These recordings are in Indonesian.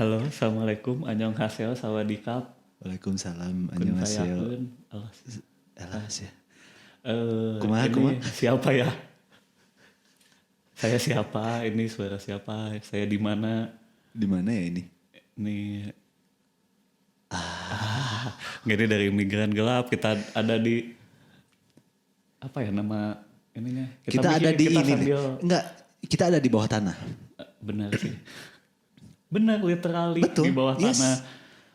Halo, assalamualaikum, annyeonghaseyo, sawadikap, Waalaikumsalam, annyeonghaseyo. kuntayakeun. Alas ya. Ini Kumaha? siapa ya? Saya siapa? Ini suara siapa? Saya di mana? Di mana ya ini? Ini Gini dari Migran Gelap. Kita ada di apa ya nama ininya? Kita ada di kita ini nih. sambil, Enggak, kita ada di bawah tanah. benar sih. Benar, literally Betul, di bawah yes. tanah.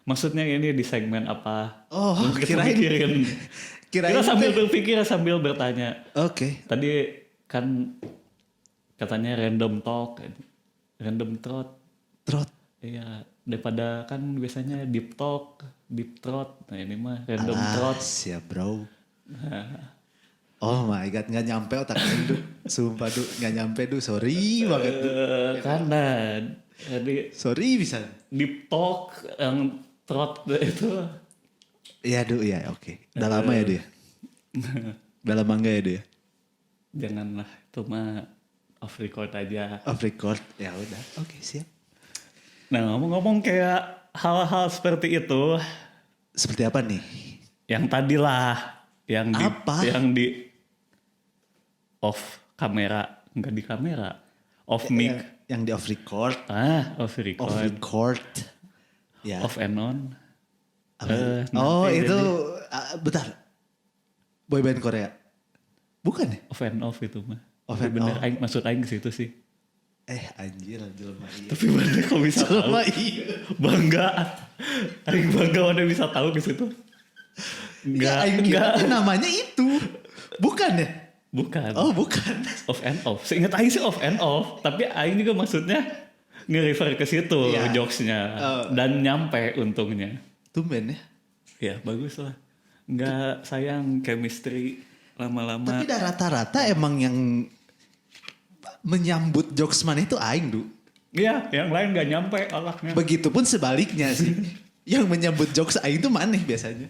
Maksudnya ini di segmen apa? Oh, Kita kirain- pikirin. kirain Kita sambil teh. berpikir sambil bertanya. Oke. Tadi kan katanya random talk, random throat. Trot. Iya, daripada kan biasanya deep talk, deep throat. Nah ini mah random throat. Siap bro. Oh my god, gak nyampe otak du. Sumpah du, gak nyampe du. Sorry banget du. Karena jadi Sorry bisa. deep talk yang throat itu Iya du, iya oke. Udah lama ya du ya? Udah lama enggak ya du ya? janganlah, itu mah off record aja. Off record. Ya udah, oke siap. Nah ngomong-ngomong kayak hal-hal seperti itu, Seperti apa nih? yang tadilah, yang di, Apa? yang di off kamera, enggak di kamera, off mic, Yang di off record. off record, Off record. Ya. off and on. Apa? Nanti itu jadi bentar. Boyband Korea. Bukan ya? off and off itu mah. Off Tapi and bener, off. aing, maksud aing ke situ sih. Anjir, jelema iya. Tapi bener kok bisa tahu. Jelema iya. Bangga. Aing bangga udah bisa tahu ke situ. Ya, aing kira namanya itu. Bukan ya? Bukan. Oh, bukan. Off and off. Seingat aing sih off and off. Tapi aing juga maksudnya nge-refer ke situ Iya. jokesnya. Oh. Dan nyampe untungnya. Tumben ya. Ya bagus lah. Nggak sayang chemistry lama-lama. Tapi dah rata-rata emang yang menyambut jokes mana itu aing du. Iya, yang lain nggak nyampe alaknya. Begitupun sebaliknya sih. Yang menyambut jokes aing itu maneh biasanya.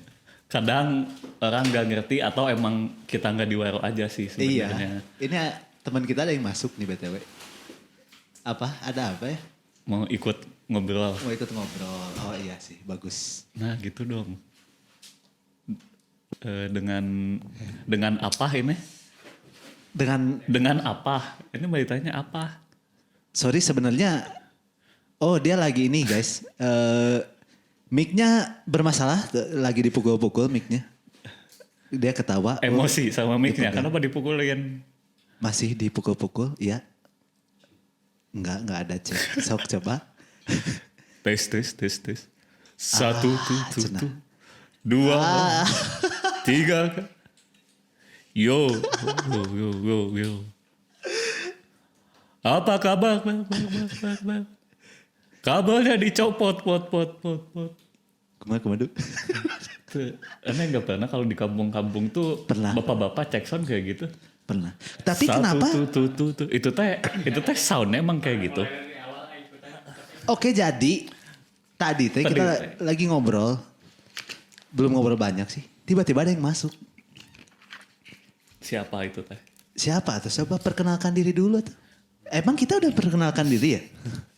Kadang orang nggak ngerti atau emang kita nggak diwaro aja sih sebenarnya. Iya. Ini teman kita ada yang masuk nih BTW. Apa? Ada apa ya? Mau ikut ngobrol. Mau ikut ngobrol. Oh iya sih, bagus. Nah gitu dong. Dengan apa ini? Dengan apa? Ini mau ditanya apa? Sorry sebenarnya, dia lagi ini guys, mic-nya bermasalah, lagi dipukul-pukul mic-nya. Dia ketawa. Emosi sama mic-nya. dipegang. Kenapa dipukulin? Masih dipukul-pukul, ya. Enggak ada cek. Sok coba. Tes. Satu, cenah. tuh. Dua, tiga. Yo. Apa kabar? Kabarnya dicopot, pot. Kemana du? Aneh nggak pernah kalau di kampung-kampung tuh Pernah. bapak-bapak cek sound kayak gitu. Pernah. Tapi Satu, kenapa? tuh. Itu teh soundnya emang kayak gitu. Oke jadi, tadi kita lagi ngobrol. Belum ngobrol banyak sih. Tiba-tiba ada yang masuk. Siapa itu teh? Siapa tuh? Coba perkenalkan diri dulu tuh. Emang kita udah perkenalkan diri ya?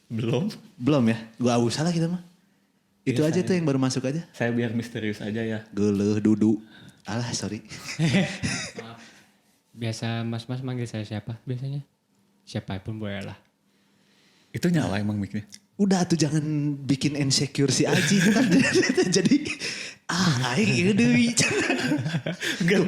Belum. Belum ya? Gak usah lah kita mah. Itu Iya, aja saya- tuh yang baru masuk aja. Saya biar misterius aja ya. Geuleuh dudu. Alah sorry. Biasa mas-mas manggil saya siapa biasanya? Siapapun boleh lah. Itu nyala emang mic-nya. Udah tuh jangan bikin insecure si Aji. Ntar jadi aing ieu deui. Tuh,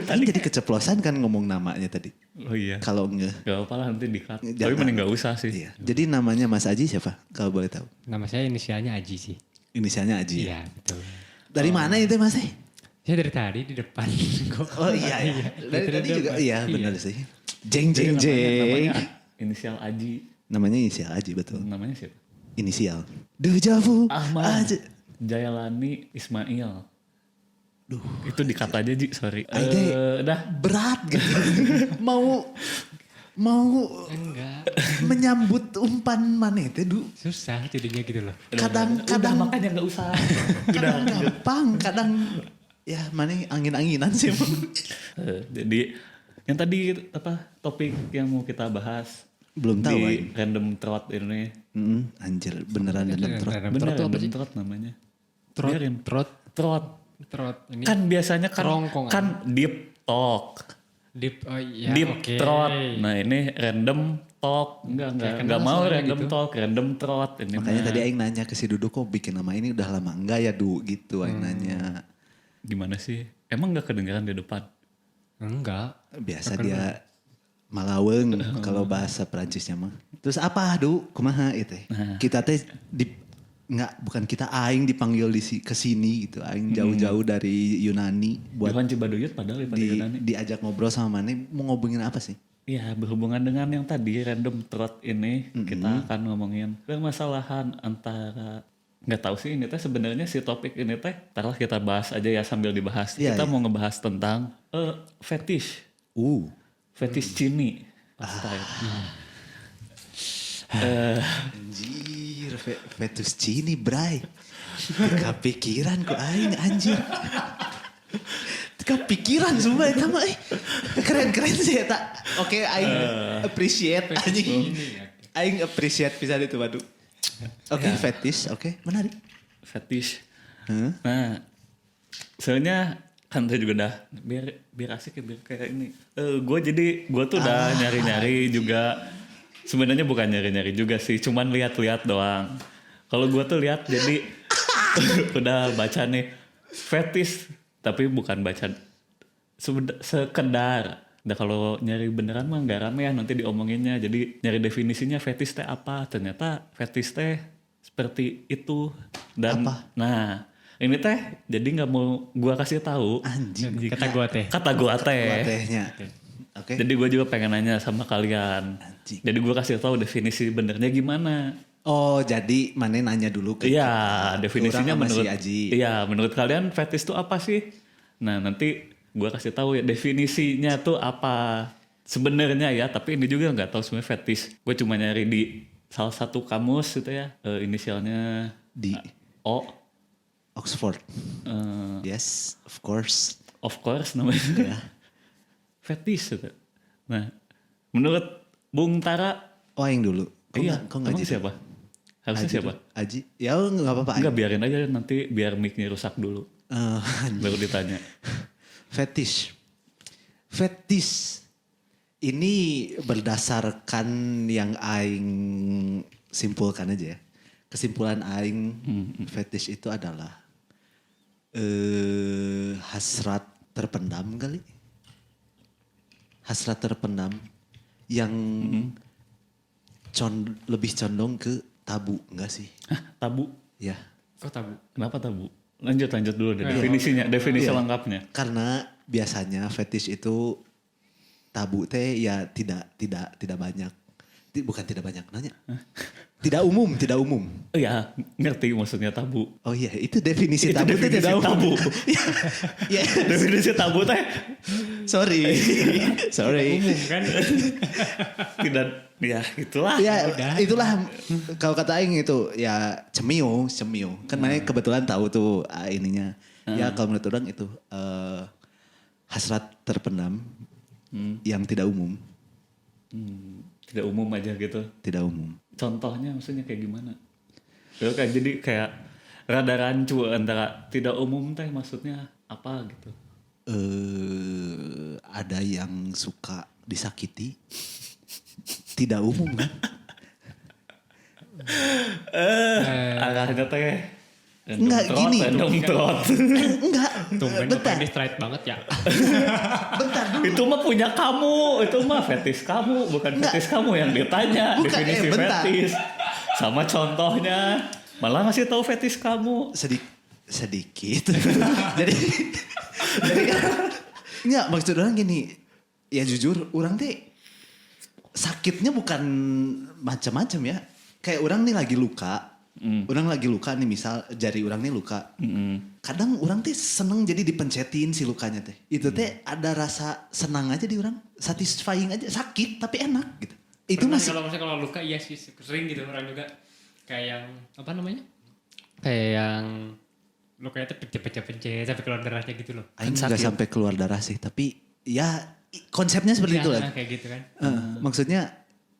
kan jadi keceplosan kan ngomong namanya tadi. Oh iya. Kalau enggak. Gak apa lah nanti di-cut. Tapi Jangan. mending gak usah sih. Iya. Jadi namanya Mas Aji siapa? Kalau boleh tahu. Nama saya inisialnya Aji sih. Inisialnya Aji. Iya betul. Dari mana itu Mas? Saya dari tadi di depan. Oh iya. Dari tadi juga iya benar sih. Jeng Jadi jeng jeng. namanya inisial Aji. Namanya inisial Aji betul. Namanya siapa? Inisial. Dejavu. Ahmad. Aji. Jayalani Ismail. Duh. Itu di-cut aja Ji, sorry. Aide. Dah. Berat gitu. mau Enggak. menyambut umpan mana itu du. Susah jadinya gitu loh. Kadang Udah makanya gak usah. kadang gampang, kadang ya mana angin-anginan sih. Jadi yang tadi apa topik yang mau kita bahas Belum tahu di aing. random throat ini. Anjir beneran random throat. Random Bener throat tuh apa random sih? throat namanya. Throat. Biarin. Throat. Throat. Throat. Ini Kan biasanya kan kerongkongan. kan deep talk. deep. Oh iya. Deep Oke. throat. Nah ini random talk. Kayak Enggak kenal mau soalnya random gitu. talk, random throat ini. Makanya mah. tadi aing nanya ke si Dudu kok bikin nama ini udah lama enggak ya Du gitu aing nanya. Gimana sih? Emang nggak kedengeran di depan? Enggak. Biasa dia malaweng kalau bahasa Perancisnya mah. Terus apa Du? Kumaha itu? Kita teh bukan kita aing dipanggil ke sini gitu. Aing jauh-jauh dari Yunani buat Bukan Cibaduyut padahal pada Yunani. diajak ngobrol sama Mane mau ngobongin apa sih? Iya berhubungan dengan yang tadi random throat ini kita akan ngomongin permasalahan antara nggak tahu sih ini teh sebenarnya si topik ini teh taruh kita bahas aja ya sambil dibahas. Iya, Kita iya. mau ngebahas tentang fetish. Fetish Cini. Anjir, fetus Cini, bray. Kepikiran kok aing anjir. Kepikiran sumpah eta mah. Keren-keren sih eta. Oke, aing appreciate anjing. Aing appreciate bisa itu Badu. Oke, fetish, oke, menarik. Fetish. Huh? Nah, soalnya kan saya juga udah biar asik ya biar kayak ini. Gue tuh udah nyari-nyari juga. Sebenarnya bukan nyari-nyari juga sih, cuman lihat-lihat doang. Kalau gue tuh lihat jadi udah baca nih fetish, tapi bukan baca sekedar. Nah kalau nyari beneran mah nggak rame ya nanti diomonginnya. Jadi nyari definisinya fetish teh apa? Ternyata fetish teh seperti itu dan Apa? nah ini teh jadi nggak mau gua kasih tahu Anjing. Kata gua teh. kata gua teh. Tehnya. Oke. Jadi gue juga pengen nanya sama kalian. Anjing. Jadi gue kasih tahu definisi benernya gimana. Oh, jadi Mane nanya dulu ke Iya, definisinya orang sama menurut si Aji. Iya, menurut kalian fetish itu apa sih? Nah, nanti gue kasih tahu ya definisinya tuh apa sebenarnya ya, tapi ini juga nggak tahu sebenarnya fetish. Gue cuma nyari di salah satu kamus gitu ya, inisialnya Di O. Oxford. eh, Yes, of course. of course namanya. Ya. Fetish gitu. Nah, menurut Bung Tara, Oh, yang dulu. iya, Kok nggak emang jadi? siapa? Harusnya Aji siapa? dulu. Aji? Ya nggak apa-apa. Enggak, biarin aja nanti biar mic-nya rusak dulu. Baru ditanya. Fetish. Fetish. Ini berdasarkan yang aing simpulkan aja ya. Kesimpulan aing fetish itu adalah hasrat terpendam kali. Hasrat terpendam yang lebih condong ke tabu enggak sih? Hah, tabu? Ya. Kok tabu? Kenapa tabu? Lanjut dulu deh. Definisinya, definisi Iya. lengkapnya. Karena biasanya fetish itu tabu teh ya tidak banyak. Bukan tidak banyak nanya. Tidak umum. Oh ya, ngerti maksudnya tabu. Oh iya, itu definisi Itu tabu teh definisi tidak umum. tabu. Ya, Definisi tabu teh sorry. Sorry. Umum kan? tidak, ya itulah. Ya, itulah kalau kata aing itu ya cemio. Kan mana kebetulan tahu tuh ininya. Ya kalau menurut orang itu hasrat terpendam yang tidak umum. Tidak umum aja gitu. Tidak umum. Contohnya maksudnya kayak gimana? Ya, kayak jadi kayak rada rancu antara tidak umum teh maksudnya apa gitu. Ada yang suka disakiti. Tidak umum kan? Arahnya teh Enggak, gini. random trot. Enggak. Tumben Bentar. Fendi straight banget ya. Bentar dulu. Itu mah punya kamu, itu mah fetish kamu, bukan Enggak. fetish kamu yang ditanya. Bukan, Definisi bentar. fetish. Sama contohnya, malah ngasih tahu fetish kamu. Sedikit. jadi kan enggak maksud orang gini. Ya jujur orang teh sakitnya bukan macam-macam ya. Kayak orang nih lagi luka. Orang lagi luka nih misal jari orang nih luka. Kadang orang teh seneng jadi dipencetin si lukanya teh. Itu teh ada rasa senang aja di orang. Satisfying aja. Sakit tapi enak gitu. Itu Pernah masih. kalau misalnya kalau luka iya sih sering gitu orang juga kayak yang apa namanya? Kayak yang lukanya tuh pecah-pecah sampai keluar darahnya gitu loh. Aing Kan nggak sakit. sampai keluar darah sih. Tapi ya konsepnya seperti Iya, itu lah. kayak gitu kan. Maksudnya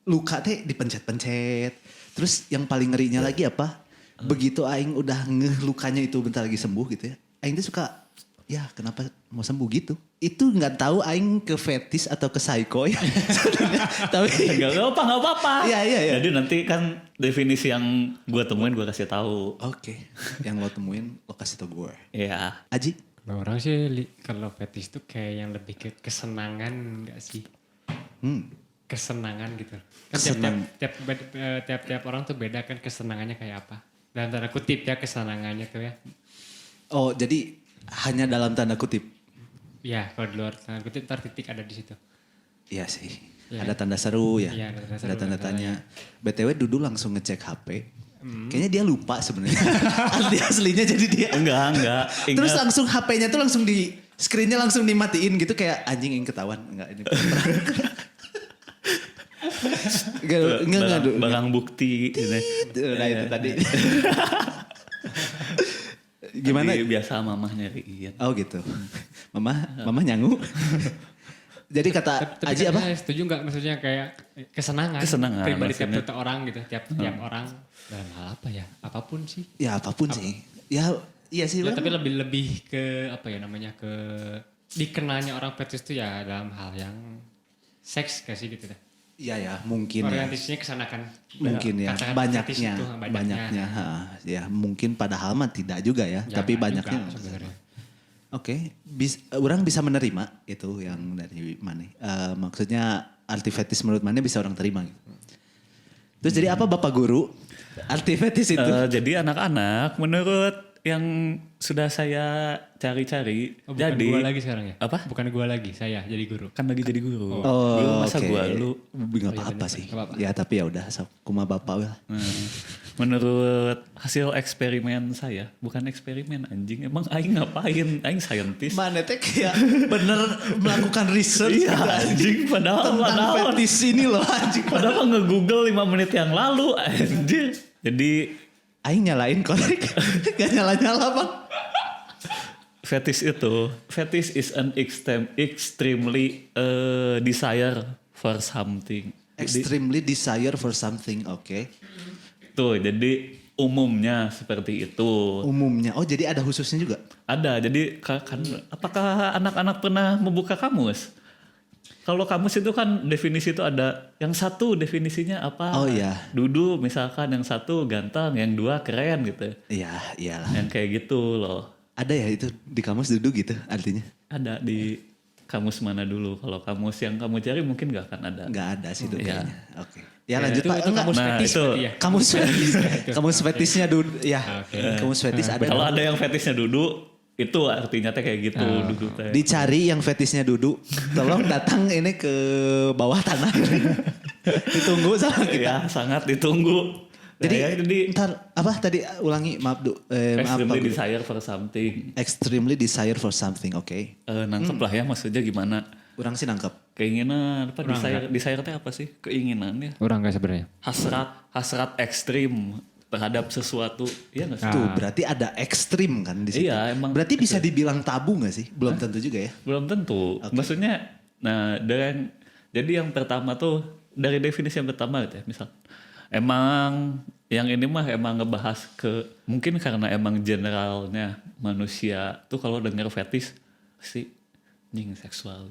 luka teh dipencet-pencet. Terus yang paling ngerinya lagi apa? Begitu aing udah ngeh lukanya itu bentar lagi sembuh gitu ya. Aing tuh suka, ya kenapa mau sembuh gitu? Itu nggak tahu aing ke fetis atau ke psycho ya. Sebenarnya. Tapi Gak apa-apa. Iya, iya, iya. Jadi nanti kan definisi yang gue temuin gue kasih tahu. oke, yang lo temuin lo kasih tau gue. Iya. Aji? Kalau orang sih kalau fetish tuh kayak yang lebih ke kesenangan enggak sih? Kesenangan gitu. Kan Kesenang- tiap orang tuh beda kan kesenangannya kayak apa. Dalam tanda kutip ya kesenangannya tuh ya. Oh jadi hanya dalam tanda kutip? Ya kalau di luar tanda kutip ntar titik ada di situ. Iya sih. Iya. Ada tanda seru ya. Iya, ada tanda seru, Ada tanda ada tanya. BTW Dudu langsung ngecek HP. Kayaknya dia lupa sebenarnya. Arti aslinya jadi dia. Enggak. Terus Ingat. langsung HP-nya tuh langsung di screen-nya langsung dimatiin gitu kayak anjing yang ketahuan. Enggak ini. Enggak. Barang bukti. Gitu. Nah itu tadi. Gimana? Tadi biasa mamah nyariin. Oh gitu. Mama nyangu. Jadi kata Tapi Aji kan apa? saya setuju nggak maksudnya kayak kesenangan. Kesenangan, Pribadi tiap maksudnya. orang gitu. Tiap orang dalam hal apa ya? Apapun sih. Ya apapun sih. Ya iya sih. Ya, Bang. tapi lebih ke apa ya namanya ke dikenalnya orang fetish itu ya dalam hal yang seks kasih gitu dah. Iya ya mungkin ya. Orientasinya ke sana kan. Mungkin ya Katakan fetish banyaknya, itu, banyaknya. Ha, ya mungkin padahal mah tidak juga ya, tapi Jangan banyaknya. juga sebenarnya. Oke, orang bisa menerima itu yang dari mana? Maksudnya arti fetis menurut mana bisa orang terima gitu. Terus jadi apa Bapak Guru? Arti fetis itu? Jadi anak-anak menurut yang sudah saya cari-cari. Oh, bukan jadi gua lagi sekarang ya? Apa? Bukan gua lagi, saya jadi guru. Kan lagi jadi guru. Oh, Dulu masa oke. gua lu. Nggak iya, apa-apa bener, sih. nggak apa-apa. Ya tapi ya udah, kuma bapak lah. Menurut hasil eksperimen saya, bukan eksperimen anjing, emang aing ngapain? Aing saintis. Mana teh kayak bener melakukan research Iya anjing, padahal tentang fetis ini loh anjing. Padahal nge-google 5 menit yang lalu anjir. Jadi Aing nyalain korek, gak nyala-nyala bang. fetish is an extremely desire for something. Extremely desire for something, oke. Tuh, jadi umumnya seperti itu. Umumnya, oh jadi ada khususnya juga? Ada, jadi kan apakah anak-anak pernah membuka kamus? Kalau kamus itu kan definisi itu ada, yang satu definisinya apa? Oh iya. Dudu misalkan, yang satu ganteng, yang dua keren gitu. Iya, iyalah. Yang kayak gitu loh. Ada ya itu di kamus duduk gitu artinya? Ada di kamus mana dulu? Kalau kamus yang kamu cari mungkin gak akan ada. Nggak ada sih itu Iya. kayaknya. Oke. Ya lanjut itu, Pak. itu Enggak. kamus Nah, fetish itu. berarti ya? Kamus fetis. Itu. Kamus fetisnya duduk. Ya. Oke. Kamus fetis ada. Kalau ada yang fetishnya duduk, itu artinya teh kayak gitu. Duduk teh. Dicari yang fetisnya duduk. Tolong datang ini ke bawah tanah. Ditunggu sama kita. Ya, sangat ditunggu. Jadi, Nah, ya, jadi ntar apa tadi ulangi maaf Du. Maaf Pak extremely Guru. desire for something. Extremely desire for something, oke. Nangkep lah ya maksudnya gimana? Orang sih nangkep. Keinginan apa desire teh apa sih? Keinginan ya. Orang nggak sebenarnya. Hasrat ekstrim terhadap sesuatu. Iya nggak sih? Tuh berarti ada ekstrim kan di situ. Iya, emang. Berarti bisa dibilang tabu gak sih? Belum tentu juga ya. Belum tentu. Maksudnya, nah jadi yang pertama tuh dari definisi yang pertama gitu ya, misal emang yang ini mah emang ngebahas ke mungkin karena emang generalnya manusia tuh kalau dengar fetish pasti nying seksual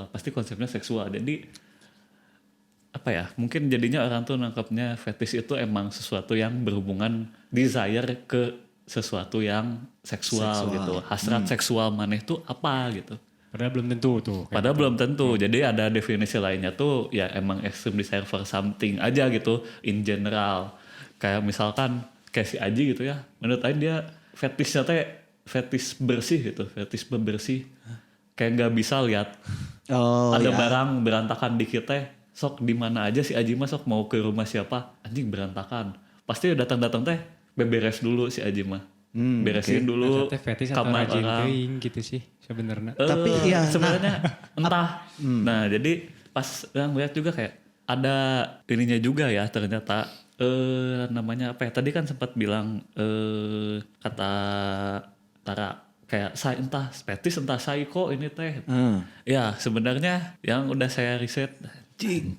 pasti konsepnya seksual. Jadi apa ya? Mungkin jadinya orang tuh nangkapnya fetish itu emang sesuatu yang berhubungan desire ke sesuatu yang seksual. Gitu. Hasrat seksual maneh tuh apa gitu. Padahal belum tentu tuh. Padahal belum tentu. Jadi ada definisi lainnya tuh ya emang extreme desire for something aja gitu in general. Kayak misalkan kayak si Aji gitu ya. Menurut Aji dia fetishnya teh fetish bersih gitu. Fetish bebersih. Kayak nggak bisa lihat Oh ada ya. barang berantakan dikit teh. Sok di mana aja si Aji mah sok mau ke rumah siapa. Anjing berantakan. Pasti datang-datang teh beberes dulu si Aji mah. Beresin dulu Maksudnya fetish atau kamar rajin orang. teuing gitu sih sebenarnya. Tapi ya, sebenarnya entah. Nah, jadi pas yang lihat juga kayak ada ininya juga ya ternyata namanya apa ya? Tadi kan sempat bilang kata Tara kayak saya entah fetis entah psycho ini teh. Ya, sebenarnya yang udah saya riset Cing.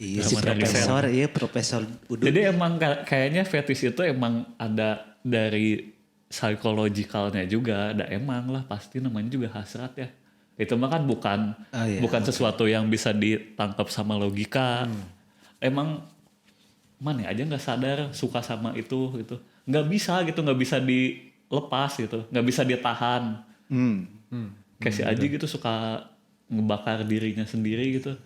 Iya Sama si dari profesor, iya profesor Udut. Jadi emang kayaknya fetish itu emang ada dari psikologikalnya juga, ada emang lah pasti namanya juga hasrat ya. Itu mah kan bukan Oh, iya, bukan sesuatu yang bisa ditangkap sama logika. Emang mana aja nggak sadar suka sama itu gitu, nggak bisa gitu, nggak bisa dilepas gitu, nggak bisa ditahan. Kayak si Aji gitu suka ngebakar dirinya sendiri gitu.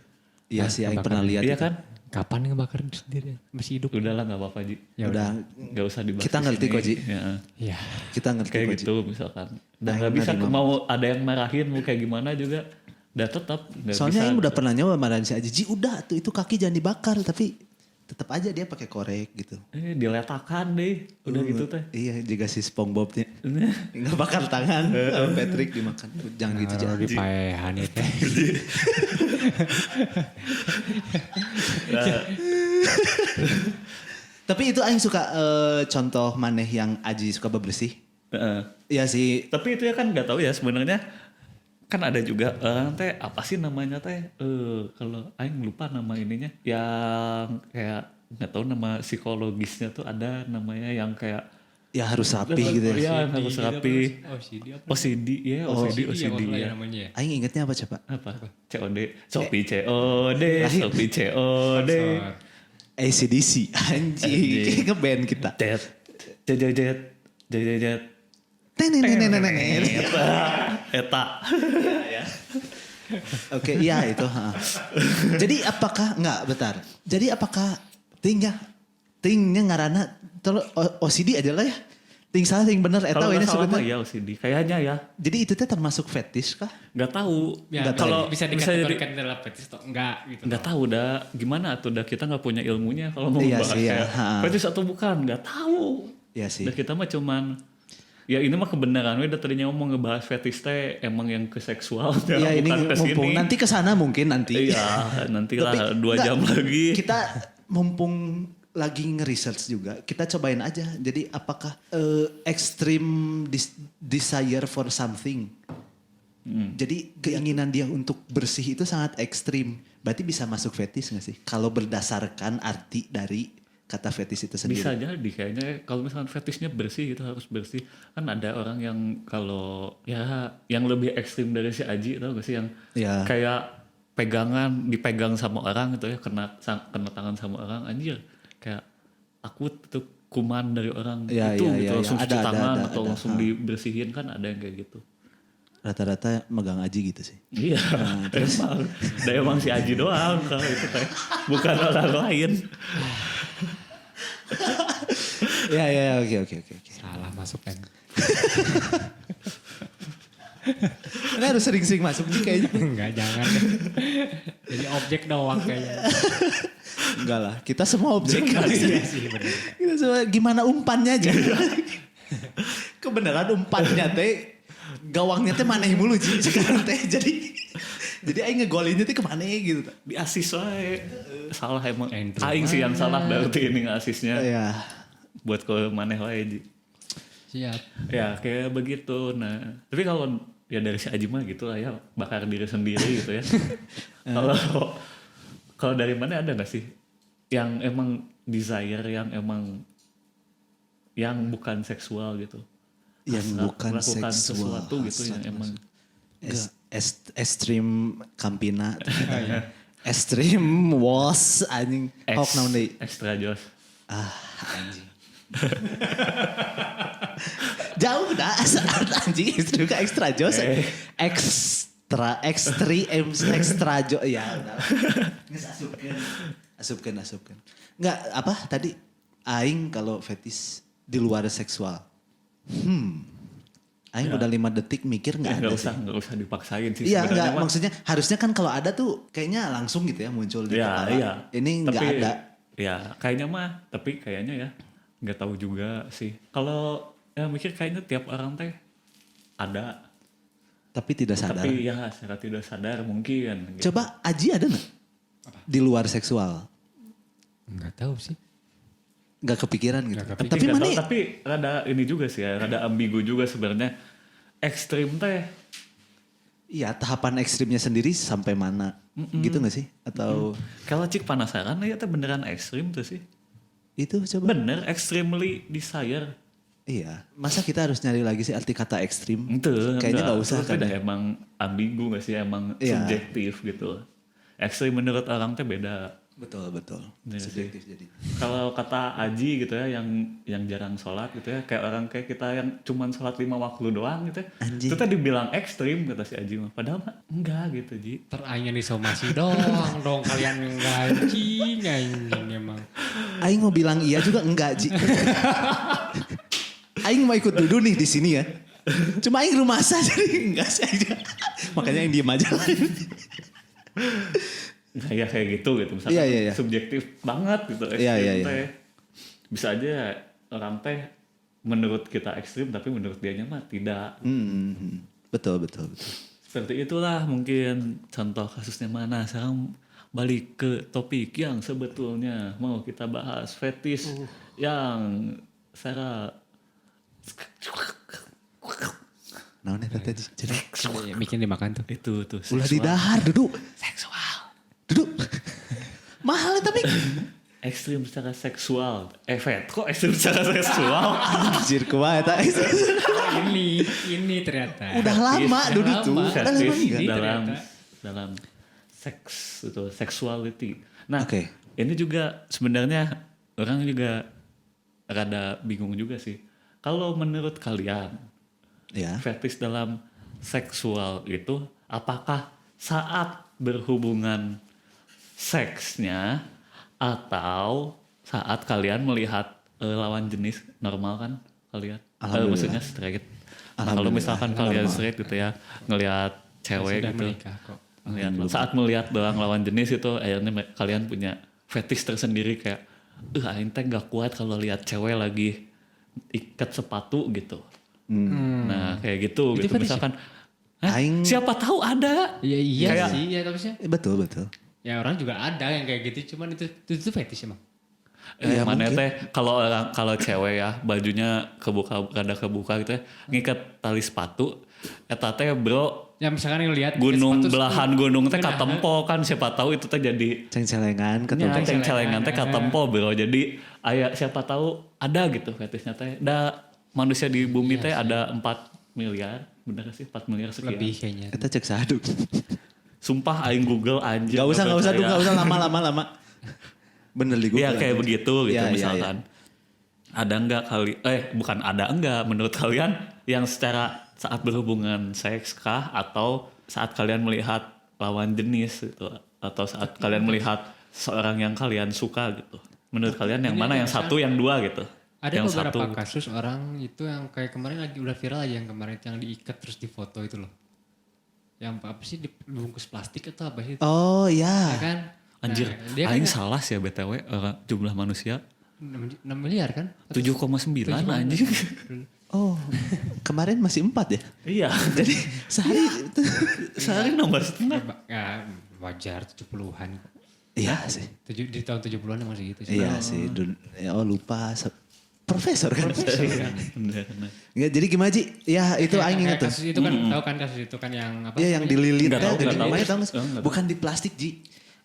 Iya sih, Aing pernah lihat Iya itu. kan? Kapan ngebakar sendiri? Masih hidup. Udahlah nggak apa-apa Ji. Ya Udah, Nggak usah dibahas. kita di ngerti sini. kok, Ji. Ya. Iya. Kita ngerti Kayak kok, Ji. gitu misalkan. Dan Aing nggak bisa nerima. mau ada yang marahin mau kayak gimana juga. Udah tetap nggak Soalnya bisa. Aing udah pernah nyoba marahin si Aji, Ji udah tuh itu kaki jangan dibakar, tapi tetap aja dia pakai korek gitu. Diletakan deh. Udah gitu teh. Iya, juga si SpongeBobnya. Nggak bakar tangan sama Patrick dimakan. Jangan gitu, Naruh jangan. di paehan itu. Tapi itu Aing suka contoh maneh yang Aji suka bebersih. Heeh. Iya sih. Tapi itu ya kan nggak tahu ya sebenarnya, kan ada juga orang teh apa sih namanya teh, kalau Aing lupa nama ininya, yang kayak nggak tahu nama psikologisnya tuh ada namanya yang kayak Ya harus rapi gitu ya. Iya, harus rapi. OCD apa? OCD ya, OCD ya ya. namanya ya. Aing ingetnya apa coba? Apa? COD, Shopee COD, Shopee COD. ACDC anjing ngeband kita. Jet, jet, jet, jet, jet, jet, jet. Eta. Oke, iya itu. Ha. Jadi apakah enggak bentar. Jadi apakah tingnya ngarana terus OCD aja lah ya. Ting salah ting bener eta Kalau ini nggak salah mah sebenarnya. ya OCD, kayaknya ya. Jadi itu teh termasuk fetish kah? Nggak tahu. Ya, Kalau bisa dikategorikan dalam fetish atau enggak gitu. nggak tahu dah gimana tuh, dah kita nggak punya ilmunya kalau mau Iya bahas sih, ya. ya. Ha. Fetish atau bukan nggak tahu. Iya sih. Dah kita mah cuman ya ini mah kebenaran we, udah tadinya ngomong ngebahas fetish teh emang yang ke seksual Iya ini bukan ke mumpung sini. nanti ke sana mungkin nanti. Iya, nantilah Tapi 2 jam enggak, lagi. Kita mumpung lagi nge-research juga, kita cobain aja. Jadi apakah extreme desire for something. Jadi keinginan dia untuk bersih itu sangat ekstrim. Berarti bisa masuk fetish gak sih? Kalau berdasarkan arti dari kata fetish itu sendiri. Bisa jadi kayaknya kalau misalnya fetishnya bersih itu harus bersih. Kan ada orang yang kalau ya yang lebih ekstrim dari si Aji, tau gak sih, yang Ya. kayak dipegang sama orang gitu ya, kena tangan sama orang, anjir kayak takut itu kuman dari orang Ya, itu ya, gitu, ya, langsung ya. cuci Ada, tangan ada, atau ada. langsung dibersihin, kan ada yang kayak gitu. Rata-rata megang Aji gitu sih. Iya, emang si Aji doang kalau itu teh, bukan orang lain. Ya, oke. Salah masuk kan. Ini harus sering-sering masuk nih kayaknya. Enggak, jangan. Jadi objek doang kayaknya. Enggak lah, kita semua objek. Iya sih benar. Kita semua gimana umpannya aja. Kebenaran umpannya teh gawangnya teh maneh mulu Ji sekarang teh. Jadi aing ngegolinnya teh kemana gitu. Di asis wae. Salah emang. Entry Aing sih yang salah berarti ini ngasisnya. Ya. Buat ke maneh wae Ji. Siap. Ya kayak begitu. Nah, tapi kalau ya dari si Aji mah gitu lah ya, bakar diri sendiri gitu ya. Kalau dari mana ada nggak sih yang emang desire yang emang yang bukan seksual gitu? Yang Hasrat bukan melakukan seksual, sesuatu gitu yang hasrat emang Extreme Campina. Extreme was anjing. Hok naon deui? extra jos. Anjing. Jauh dah saat anjing extreme ke extra jos. Extra jos. Ya udah. Geus asupkeun. Enggak apa tadi aing kalau fetish di luar seksual. Aing udah 5 detik mikir nggak ada sih. Nggak usah dipaksain sih. Iya sebenarnya enggak, mah. maksudnya harusnya kan kalau ada tuh kayaknya langsung gitu ya muncul di Iya, kepala. iya. Ini enggak Tapi, ada. Ya kayaknya mah, tapi kayaknya ya nggak tahu juga sih. Kalau ya mikir kayaknya tiap orang teh ada, Tapi tidak sadar. tapi ya secara tidak sadar mungkin. Gitu. Coba Aji ada nggak di luar seksual? Enggak tahu sih. Nggak kepikiran gitu. Nggak Tapi Tapi nggak mana? tahu, tapi rada ini juga sih ya, rada ambigu juga sebenarnya. Ekstrim teh Iya, tahapan ekstrimnya sendiri sampai mana? Gitu gak sih? Atau Kalau cik penasaran ya teh beneran ekstrim tuh sih. itu coba? Bener extremely desire. Iya. Masa kita harus nyari lagi sih arti kata ekstrim? Itu Kayaknya gak usah kan. kan ya? Emang ambigu gak sih, emang Iya. subjektif gitu. Ekstrim menurut orang teh beda. Betul. Iya sih. Subjektif jadi. Kalau kata Aji gitu ya yang jarang sholat gitu ya, kayak orang kayak kita yang cuman sholat 5 waktu doang gitu ya. Anjing. Itu tadi dibilang ekstrim kata si Aji mah. Padahal mah enggak gitu Ji. Teraingnya disomasi doang dong kalian anjing emang. Aing mau bilang iya juga enggak, Ji. Aing mau ikut dulu nih di sini ya. Cuma Aing rumah saja jadi enggak sih aja. Makanya Aing diem aja. Nah, ya kayak gitu misalkan Iya. subjektif banget gitu Iya, ekstrim iya. teh. Bisa aja orang teh menurut kita ekstrim tapi menurut dianya mah tidak. Betul. Seperti itulah mungkin contoh kasusnya mana. Sekarang balik ke topik yang sebetulnya mau kita bahas, fetish yang secara Naonnya teh jadi Bikin dimakan tuh. itu tuh ulah seksual. didahar duduk. Seksual. Duduk. Mahal tapi Ekstrim secara seksual. Kok ekstrim secara seksual? anjir kumaha eta. Ini ternyata. Udah lama Udah duduk tuh. lama. Udah lama Fetish enggak? dalam seks itu sexuality. Nah, Oke. ini juga sebenarnya orang juga rada bingung juga sih. Kalau menurut kalian Ya. fetish dalam seksual itu apakah saat berhubungan seksnya atau saat kalian melihat lawan jenis normal kan kalian? Alhamdulillah. Maksudnya straight. Nah, kalau Alhamdulillah, misalkan kalian normal. straight gitu ya, ngelihat cewek Sudah gitu. menikah kok. Saat melihat doang lawan jenis itu akhirnya kalian punya fetish tersendiri kayak aing teh gak kuat kalau lihat cewek lagi ikat sepatu gitu. Nah, kayak gitu Itu gitu fetish misalkan Aing- siapa tahu ada. Iya Kayak- sih, ya tapi sih. Betul. Ya orang juga ada yang kayak gitu, cuman itu fetish emang. Ya, Mana mungkin. teh kalau cewek ya bajunya kebuka gitu ya ngikat tali sepatu eta teh bro Ya misalkan yang lihat gunung sepatu belahan sepatu. gunung teh Nah, katempo kan siapa tahu itu teh jadi Ceng-celengan nya ketutup. ceng-celengan teh katempo bro jadi aya siapa tahu ada gitu fetishnya teh da manusia di bumi teh ada 4 miliar bener sih 4 miliar sekian lebih kayaknya. Kita cek sadu. sumpah aing Google anjir Gak usah percaya. gak usah lama. Bener di Google. Iya kayak begitu gitu Iya, iya, misalkan. Ada enggak bukan ada enggak menurut kalian yang secara saat berhubungan seks kah atau saat kalian melihat lawan jenis gitu atau saat kalian melihat seorang yang kalian suka gitu. Menurut kalian yang Ini mana ada yang satu yang dua gitu? Ada yang beberapa satu kasus orang itu yang kayak kemarin lagi udah viral aja yang kemarin yang diikat terus difoto itu loh. Yang apa sih dibungkus plastik atau apa sih? Oh Ya ya. kan? anjir Nah, dia aing kan salah sih ya BTW jumlah manusia 6 miliar kan? 7,9 anjing. Oh kemarin masih 4 ya. Iya. Jadi sehari itu. Sehari nambah setengah. Ya, wajar 70-an kok. Iya sih. Di tahun 70-an emang segitu sih. Iya sih. Oh lupa. Profesor kan. Bener, bener. Nggak, jadi gimana Ji? Ya itu Kayak- aing inget kayak tuh. kasus itu kan tahu kan kasus itu kan yang apa? Iya yang namanya? dililit Nggak kan tahu, gede nggak tahu. namanya tahu nggak? Nggak tahu. Bukan di plastik Ji.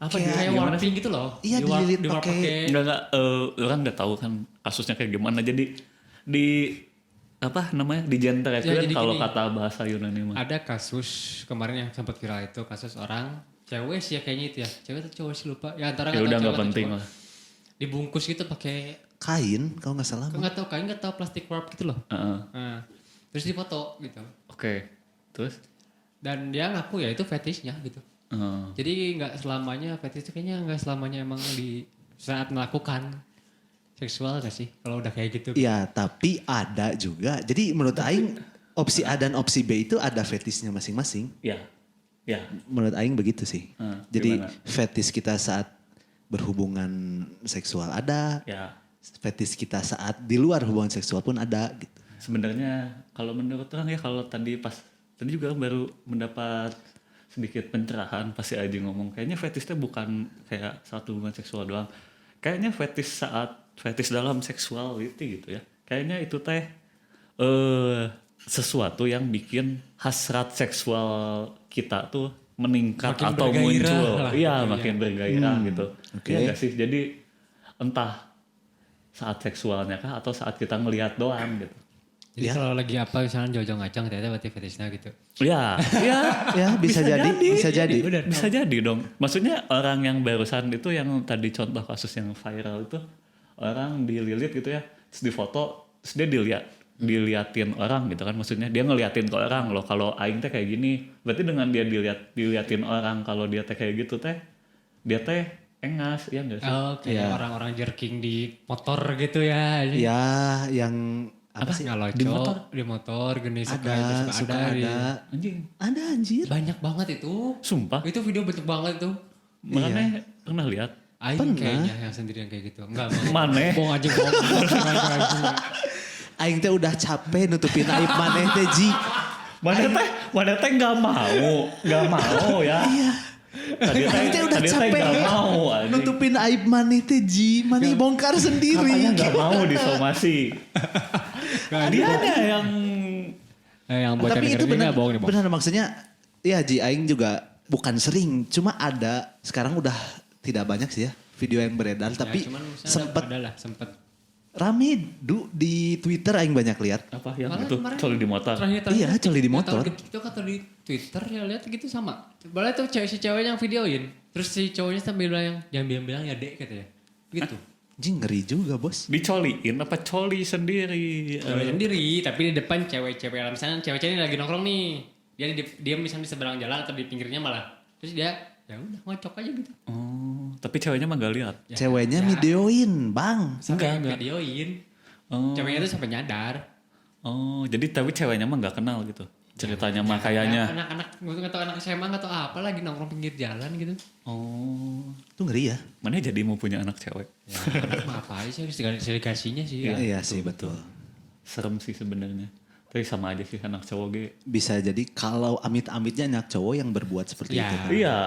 Apa Kayak- Kayak gimana warping gitu loh. Iya, dililit Di-warp pakai- Enggak, orang udah tahu kan kasusnya kayak gimana. Jadi di apa namanya di gender Ya, kan jadi kalau gini. kata bahasa Yunani mah. Ada kasus kemarin yang sempat viral itu kasus orang cewek sih ya kayaknya itu ya. Cewek atau cowok sih lupa. Ya antara Ya nggak udah tahu nggak cewek atau penting cowok. lah. Dibungkus gitu pakai Kain kalau nggak salah. nggak tahu kain nggak tahu plastik wrap gitu loh. Heeh. Nah, terus difoto gitu. Oke. Terus? Dan dia ngaku ya itu fetishnya gitu. Heeh. Jadi nggak selamanya fetish itu kayaknya nggak selamanya emang di saat melakukan seksual gak sih? Kalau udah kayak gitu. Iya tapi ada juga. Jadi menurut aing opsi A dan opsi B itu ada fetishnya masing-masing. Ya. Ya. Menurut aing begitu sih. Jadi Gimana? fetish kita saat berhubungan seksual ada. Ya. Fetish kita saat di luar hubungan seksual pun ada gitu. Sebenarnya kalau menurut orang ya kalau tadi juga baru mendapat sedikit pencerahan pasti aja ngomong kayaknya fetishnya bukan kayak satu hubungan seksual doang. Kayaknya fetish dalam seksuality gitu ya. Kayaknya itu teh sesuatu yang bikin hasrat seksual kita tuh meningkat Makin atau bergairah muncul. lah. Iya, Iya. makin bergairah gitu. Oke. Iya nggak sih? Jadi entah saat seksualnya kah atau saat kita ngelihat doang gitu. Jadi Ya. kalau lagi apa misalnya jojong ngacang ternyata berarti fetishnya gitu. Iya, iya. Ya bisa jadi, bisa jadi. Udah. Bisa jadi dong. Maksudnya orang yang barusan itu yang tadi contoh kasus yang viral itu orang dililit gitu ya, terus difoto, terus dia diliatin orang gitu kan, maksudnya dia ngeliatin ke orang loh kalau aing teh kayak gini, berarti dengan dia diliatin orang kalau dia teh kayak gitu teh, dia teh engas, ya enggak sih? Oh, kayak Iya. orang-orang jerking di motor gitu ya. Ya yang apa sih? Ngalocok di motor gini suka itu Ada, suka di- ada. Anjing, Ada anjir. Banyak banget itu. sumpah. Itu video bentuk banget tuh. Makanya pernah lihat? Aing Pernah. kayaknya yang sendirian kayak gitu. Enggak, Maneh? bohong aja bohong. Aing teh udah capek nutupin aib maneh teh Ji. Mana teh nggak mau ya. Iya. Aing teh udah tadi teh capek nggak mau, anjing. nutupin aib maneh teh Ji. Maneh bongkar sendiri. Katanya nggak mau disomasi. Dia ada yang Yang buat Tapi yang itu denger ini benar, nggak bohong nih, bohong. benar maksudnya. Ya Ji, Aing juga bukan sering, cuma ada sekarang udah tidak banyak sih ya video yang beredar, tapi cuman misalnya sempet ada lah, sempet. rame di Twitter Aing banyak lihat. apa yang Malah itu kemarin coli di motor. Terakhir Iya, coli di nggak motor. tahu di TikTok atau di Twitter ya lihat gitu sama. Malah tuh si cewek yang videoin. Terus si cowoknya sambil bilang yang bilang ya dek katanya. Gitu. Jing ngeri juga bos. Dicoliin apa coli sendiri? Cewek sendiri, tapi di depan cewek-cewek lah. Misalnya cewek-cewek ini lagi nongkrong nih. Dia misalnya di seberang jalan atau di pinggirnya malah. Terus dia ya udah ngocok aja gitu. Oh, tapi ceweknya mah gak lihat. Ya, Ceweknya videoin bang. Sampai Enggak. videoin. Oh. Ceweknya tuh sampai nyadar. Oh, jadi tapi ceweknya mah nggak kenal gitu. Ceritanya mah Ya, kayaknya. anak-anak nggak tahu anak SMA nggak tahu apa lagi nongkrong pinggir jalan gitu. Oh, Itu ngeri ya. mana jadi mau punya anak cewek? Ya, anak mah apa aja sih delegasinya sih. Ya. Iya sih betul. Serem sih sebenarnya. Tapi sama aja sih anak cowok ge. Bisa jadi kalau amit-amitnya anak cowok yang berbuat seperti Ya. itu. Iya,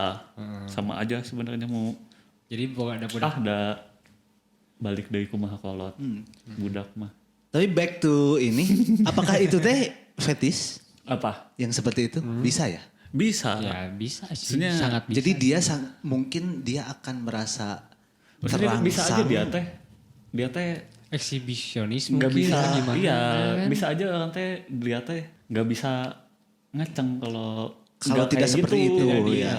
sama aja sebenarnya mau. Jadi bukan ada budak. Udah balik dari kumaha kolot. Budak mah. Tapi back to ini, apakah itu teh fetish Apa? yang seperti itu? Bisa ya? Bisa. Ya bisa sih, Maksudnya, sangat bisa. Jadi dia mungkin dia akan merasa Maksudnya bisa aja terangsang. dia teh eksibisionis nggak mungkin bisa, atau gimana iya kan? bisa aja orang teh dia teh nggak bisa ngaceng kalau Kalau nggak tidak kayak seperti gitu. itu, Jadi, ya.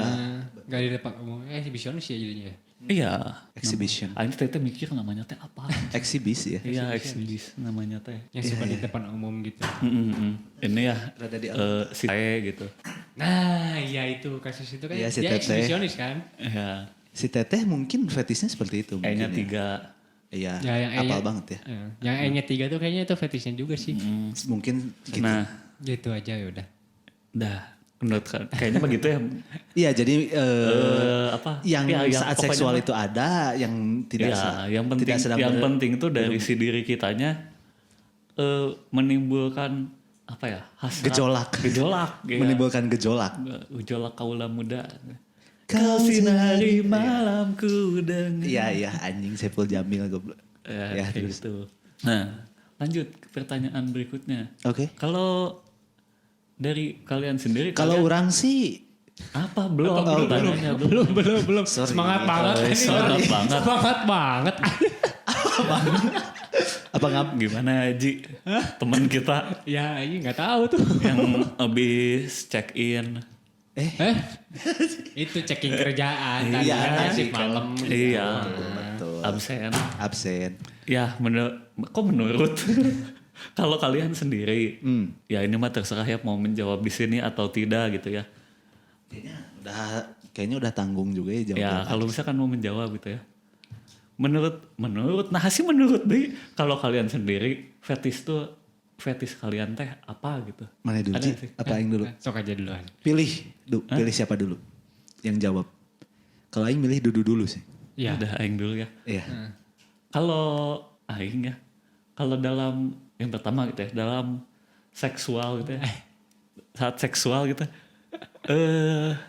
Nggak di depan umum, eksibisionis ya jadinya. Iya. Exhibition. Aing teh mikir namanya teh apa? Eksibis ya. Iya eksibis namanya teh. Yang suka di depan umum gitu. Ini ya Rada di si Teh gitu. Nah, iya itu kasus itu kan Iya, si dia Teteh. eksibisionis kan. Ya, Si Teteh mungkin fetishnya seperti itu. kayaknya mungkin ya. 3. Iya, Ya, yang apal E-nya- banget ya. Yang E-nya 3 tuh kayaknya itu fetishnya juga sih. Mungkin gitu. Nah, Gitu aja ya udah. dah menurut kayaknya begitu ya. Iya, jadi Apa? yang Ya, saat pokoknya seksual mah- itu ada, yang tidak yang penting tidak sedang yang penting tuh dari si diri kitanya menimbulkan apa ya? Hasrat, gejolak ya. menimbulkan gejolak. Gejolak kaula muda. Kau Kau sinari malamku dengan Iya, anjing Saiful Jamil goblok. ya, kayak terus. gitu. Nah, lanjut ke pertanyaan berikutnya. Oke. Kalau dari kalian sendiri Kalau orang sih apa belum pertanyaannya Belum. Sorry. Semangat banget. Oh, ini. semangat banget. Semangat banget. apa ngap? Gimana Ji? Teman kita Ya, ini nggak tahu tuh. yang habis check in. Itu checking kerjaan tadi Iya, kan tadi shift kan. malam. Iya. Betul. Absen. Absen. Ya, kok menurut kalau kalian sendiri, ya ini mah terserah ya mau menjawab di sini atau tidak gitu ya. Kayaknya udah tanggung juga ya jawab. Ya, kalau misalkan mau menjawab gitu ya. Menurut deh kalau kalian sendiri fetish kalian teh apa gitu? Mana dulu Ada Ji? sih. Apa yang dulu? Sok aja duluan. Pilih siapa dulu yang jawab. Kalau Aing milih Dudu dulu sih. Iya. Udah aing dulu ya. Iya. Kalau aing ya, kalau dalam yang pertama gitu ya, dalam seksual gitu ya, saat seksual gitu,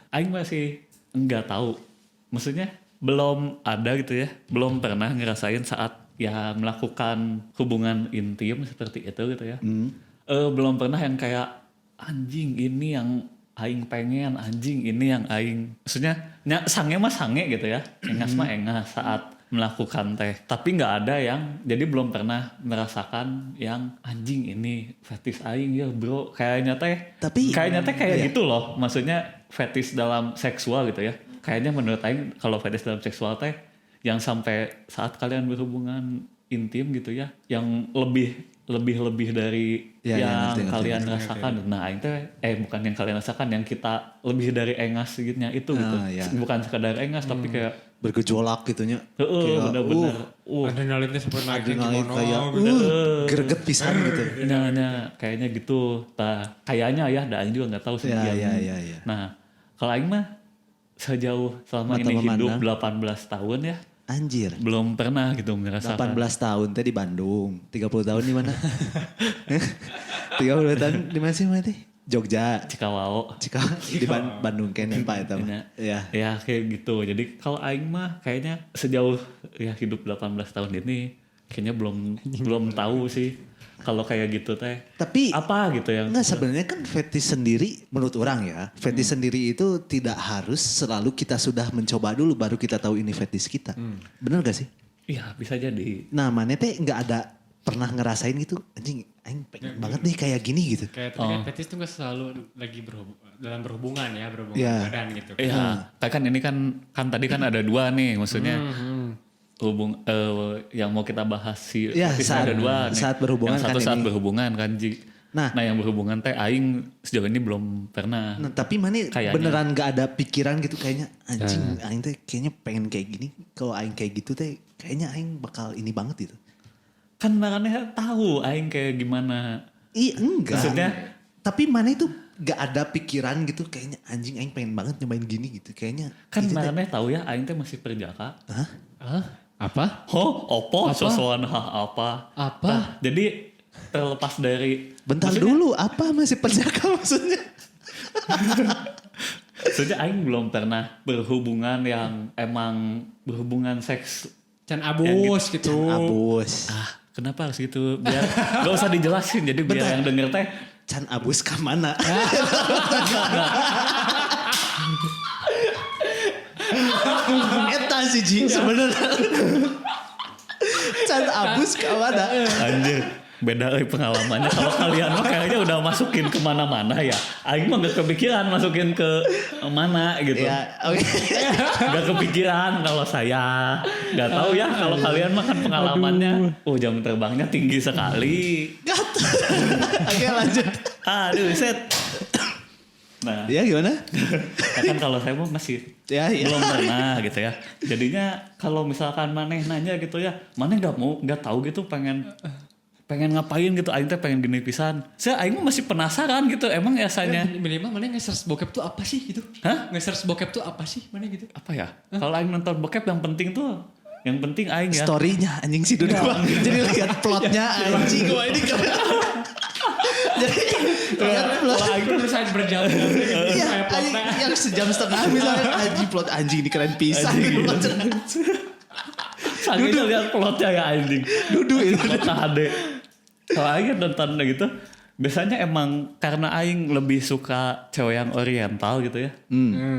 aing masih enggak tahu. Maksudnya belum ada gitu ya, belum pernah ngerasain saat ya melakukan hubungan intim seperti itu gitu ya. Belum pernah yang kayak anjing ini yang aing pengen, anjing ini yang aing. Maksudnya sange mah sange gitu ya. Engas mah engas saat melakukan teh. Tapi nggak ada yang, jadi belum pernah merasakan yang anjing ini fetish aing ya bro. Kayaknya teh kayak gitu loh. Maksudnya fetish dalam seksual gitu ya. Kayaknya menurut aing kalau fetish dalam seksual teh yang sampai saat kalian berhubungan intim gitu ya, yang lebih dari yang ngerti, kalian ngerti. rasakan. Nah, itu bukan yang kalian rasakan, yang kita lebih dari engas gitu gitu. iya. Bukan sekadar engas tapi kayak Bergejolak gitunya. bener-bener. Adrenalinnya seperti naik Adrenalin gimana kayak gitu. greget pisan gitu. Kayaknya gitu. Nah, kayaknya ya, Aing juga nggak tahu sih. Iya. Nah, kalau Aing mah sejauh selama Mata ini hidup memandang. 18 tahun ya, Anjir. belum pernah gitu 18 merasakan. tahun teh di Bandung. 30 tahun di mana? 30 tahun di mana sih teh? Jogja. Cikawao. Di Bandung kan Pak eta mah. Iya. Ya. Ya kayak gitu. Jadi kalau aing mah kayaknya sejauh ya hidup 18 tahun ini kayaknya belum tahu sih kalau kayak gitu teh. Tapi Apa gitu yang enggak, sebenarnya kan fetish sendiri menurut orang ya. Fetish sendiri itu tidak harus selalu kita sudah mencoba dulu baru kita tahu ini fetish kita. Bener gak sih? Iya bisa jadi. Nah, mana teh nggak ada pernah ngerasain gitu, anjing aing pengen banget nih kayak gini gitu. Kayak tadi kan fetish tuh gak selalu lagi dalam berhubungan ya, berhubungan Iya. badan gitu. Iya, kan ini kan tadi kan ada dua nih, maksudnya yang mau kita bahas sih Iya, ada dua nih. saat berhubungan yang satu kan saat ini. berhubungan kan Ji. Nah. Nah yang berhubungan teh aing sejauh ini belum pernah. Nah, tapi mana Kayaknya. beneran nggak ada pikiran gitu kayaknya anjing aing teh kayaknya pengen kayak gini. Kalau aing kayak gitu teh kayaknya aing bakal ini banget gitu. Kan makanya tahu aing kayak gimana. Iya enggak. Maksudnya? Tapi mana itu nggak ada pikiran gitu kayaknya anjing aing pengen banget nyobain gini gitu kayaknya. Kan itu teh- makanya tahu ya aing teh masih perjaka. Hah? Apa? Opo Apa? sosokan apa? Apa? Nah, jadi terlepas dari Bentar maksudnya- dulu apa masih perjaka maksudnya? Maksudnya aing belum pernah berhubungan yang emang berhubungan seks. Can abus gitu. Abus. Kenapa harus gitu? Biar gak usah dijelasin. Jadi biar Bentar. yang denger teh Can abus ke mana? Eta sih Ji sebenarnya. Can abus ke mana? anjir beda pengalamannya. Kalau kalian mah kayaknya udah masukin kemana-mana ya. Aing mah gak kepikiran masukin ke mana gitu. Ya, oke. Gak kepikiran kalau saya. Gak tahu ya kalau kalian mah kan pengalamannya. Jam terbangnya tinggi sekali. Oke lanjut. Aduh set. Nah, Ya gimana? kan kalau saya mah masih Ya, ya. belum pernah gitu ya. Jadinya kalau misalkan maneh nanya gitu ya, maneh nggak tahu gitu pengen ngapain gitu. Aing teh pengen gini pisan. Saya aing mah masih penasaran gitu. Emang biasanya Minimal mana nge-search bokep tuh apa sih gitu? Hah? Nge-search bokep tuh apa sih mana gitu? apa ya? Kalau aing nonton bokep yang penting aing ya. Story-nya anjing sih dulu. Jadi lihat plotnya anjing. Wah ini keren. Jadi lihat plot. Kalau aku tulisan berjam-jam gitu. Iya, Kayak anjing, plotnya. yang sejam setengah misalnya anjing plot anjing ini keren pisan. Sanggenya lihat plotnya ya anjing. Duduk itu. Plot HD. Kalau aing nonton gitu, biasanya emang karena aing lebih suka cewek yang oriental gitu ya.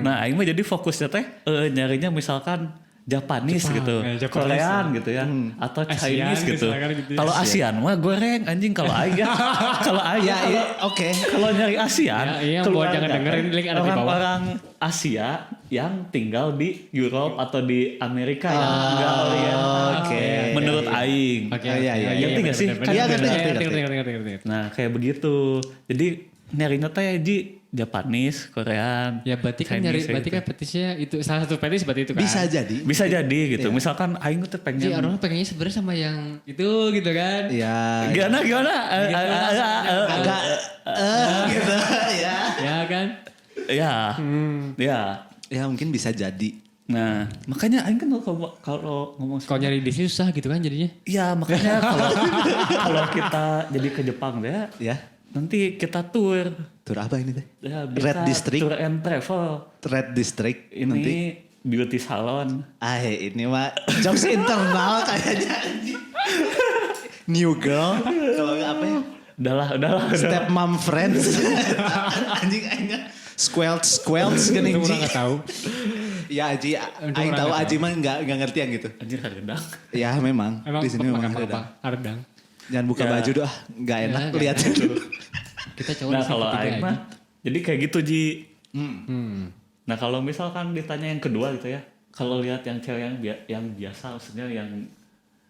Nah aing mah jadi fokusnya teh nyarinya misalkan Japanese Jepang, gitu, Japanese Korean gitu ya, atau Asian Chinese gitu. misalkan gitu ya. Kalau ASEAN mah goreng anjing. Kalau aing ya, kalau aing Ya, iya, oke. kalau nyari ASEAN, Ya, iya, buat keluarga jangan dengerin, link ada di bawah. orang-orang Asia yang tinggal di Europe atau di Amerika yang enggak oriental. oke. Menurut aing. Oke, Iya, iya, iya. Ngerti nggak sih? bener-bener. Kan Iya, beda. ngerti. Nah kayak begitu. Jadi nyarinya teh Ji Japanese, Korean. Ya berarti kan Chinese, berarti gitu. kan fetishnya itu salah satu fetish berarti itu kan. Bisa jadi. Bisa jadi gitu. Iya. Misalkan aing tuh Jadi pengen orang pengennya sebenarnya sama yang itu gitu kan. Ya. gimana Agak gitu ya. Ya kan? ya ya. Ya mungkin bisa jadi. Nah makanya aing kan kalau ngomong Kalau nyari di sini susah gitu kan jadinya. ya makanya kalau kita jadi ke Jepang deh Ya. nanti kita tour. Tur apa ini teh? Ya, bisa Red District. Tour and travel. Red District Ini nanti. beauty salon. Ini mah jokes internal kayaknya. New girl. Kalau nggak apa ya? udahlah. Step mom friends. Anjing aingnya squelch geuning Itu Ji. orang nggak tahu. Ya Aji, Untung aing orang tahu nggak Aji mah enggak ngerti yang gitu. Anjir kadang. Ya memang Emang di sini memang makan ada. apa? Hardang. Jangan buka Ya. baju doh, enggak enak nggak lihat. Kita cowok Nah di sini kalau tiga aing aja. mah jadi kayak gitu Ji. Hmm. Nah kalau misalkan ditanya yang kedua gitu ya, kalau lihat yang cewek yang biasa, maksudnya yang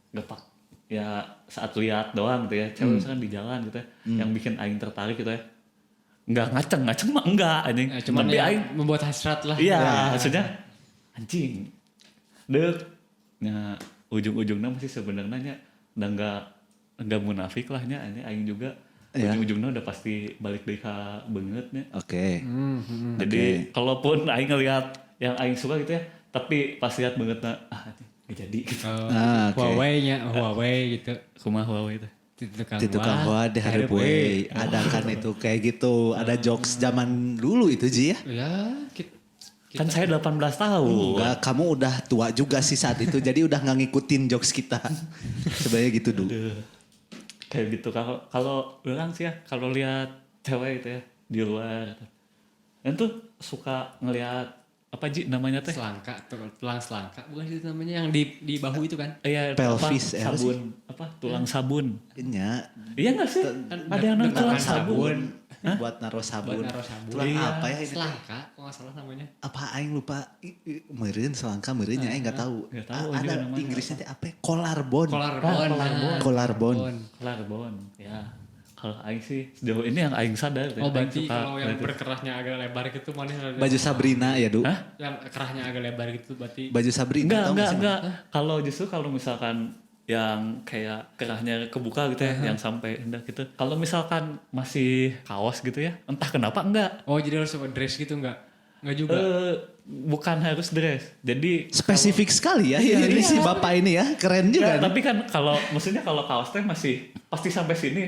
nggak pak, ya saat lihat doang gitu ya, cewek misalkan di jalan gitu ya, yang bikin aing tertarik gitu ya, nggak ngaceng mah enggak anjing, Cuman tapi ya, aing, membuat hasrat lah. iya maksudnya anjing, dek, nah ujung-ujungnya masih sebenarnya udah nggak munafik lah nya, aing juga Ya. ujung-ujungnya udah pasti balik deh ke bangetnya. Oke. Jadi kalaupun aing ngelihat yang aing suka gitu ya, tapi pas lihat banget nggak jadi gitu. Oh, Ah, oke. Huawei gitu. Kumaha Huawei itu. Di tukang hoa di hareup we. Ada kan itu kayak gitu, ada jokes zaman dulu itu Ji ya. Ya, kita, Kan saya 18 tahun. Enggak, kamu udah tua juga sih saat itu, jadi udah nggak ngikutin jokes kita. Sebenarnya gitu dulu. Kayak gitu kalau orang sih ya, kalau lihat cewek itu ya di luar itu suka ngelihat apa Ji namanya teh? selangka, tulang selangka bukan sih namanya yang di bahu itu kan? Iya, Pelvis, apa, sabun, apa tulang sabun. Nya Iya nggak sih? Ada yang namanya tulang sabun. buat naruh sabun. Buat naruh sabun. Tulang Iya. apa ya ini? Selangka, kok nggak salah namanya. Apa aing lupa meureun selangka meureun nya aing enggak tahu. Nggak tahu Ada juga namanya Inggrisnya teh apa? Collarbone. Collarbone. Collarbone. Collarbone. Ya. Kalau aing sih sejauh ini yang aing sadar. Oh aing berarti suka kalau yang ngeliat itu. berkerahnya agak lebar gitu mana? Baju Sabrina ya, Du. Hah? Yang kerahnya agak lebar gitu berarti. Baju Sabrina tahu nggak sih? Enggak. Kalau justru kalau misalkan yang kayak kerahnya kebuka gitu ya, yang sampai hendak gitu. Kalau misalkan masih kaos gitu ya, entah kenapa enggak. Oh jadi harus dress gitu enggak? Enggak juga. Bukan harus dress. Jadi Spesifik sekali ya. Ini si Bapak ini ya, keren juga. ya, tapi kan kalau maksudnya kalau kaos teh masih pasti sampai sini.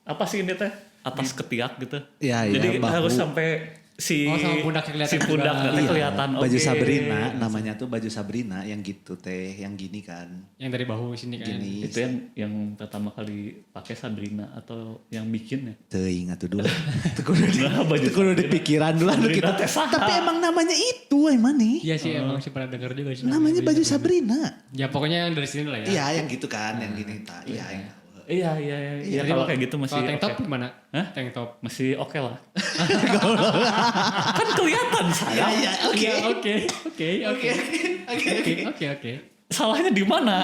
Apa sih ini teh? Atas ketiak gitu. Ya, ya, Jadi bahu. harus sampai si Oh, sama pundaknya kelihatan si pundaknya juga. teh Iya, kelihatan. baju oke. Sabrina namanya tuh baju Sabrina yang gitu teh, yang gini kan. Yang dari bahu sini kan. Gini. Itu yang pertama kali pakai Sabrina atau yang bikin ya. Teuing atuh dulu. Nah, baju Kudu dipikiran dulu anu Sabrina kita. teh saha? Tapi emang namanya itu emang nih. Iya sih emang sih pernah dengar juga sih. Namanya baju Sabrina. Ya pokoknya yang dari sini lah ya. Iya, yang gitu kan, yang gini ta. Iya, yang tahu. Iya. Jadi Kalau kayak gitu masih kalau tank top oke. gimana? Hah? Tank top. Masih oke lah. Kan kelihatan saya. Iya, oke. Iya, Oke. Salahnya di mana?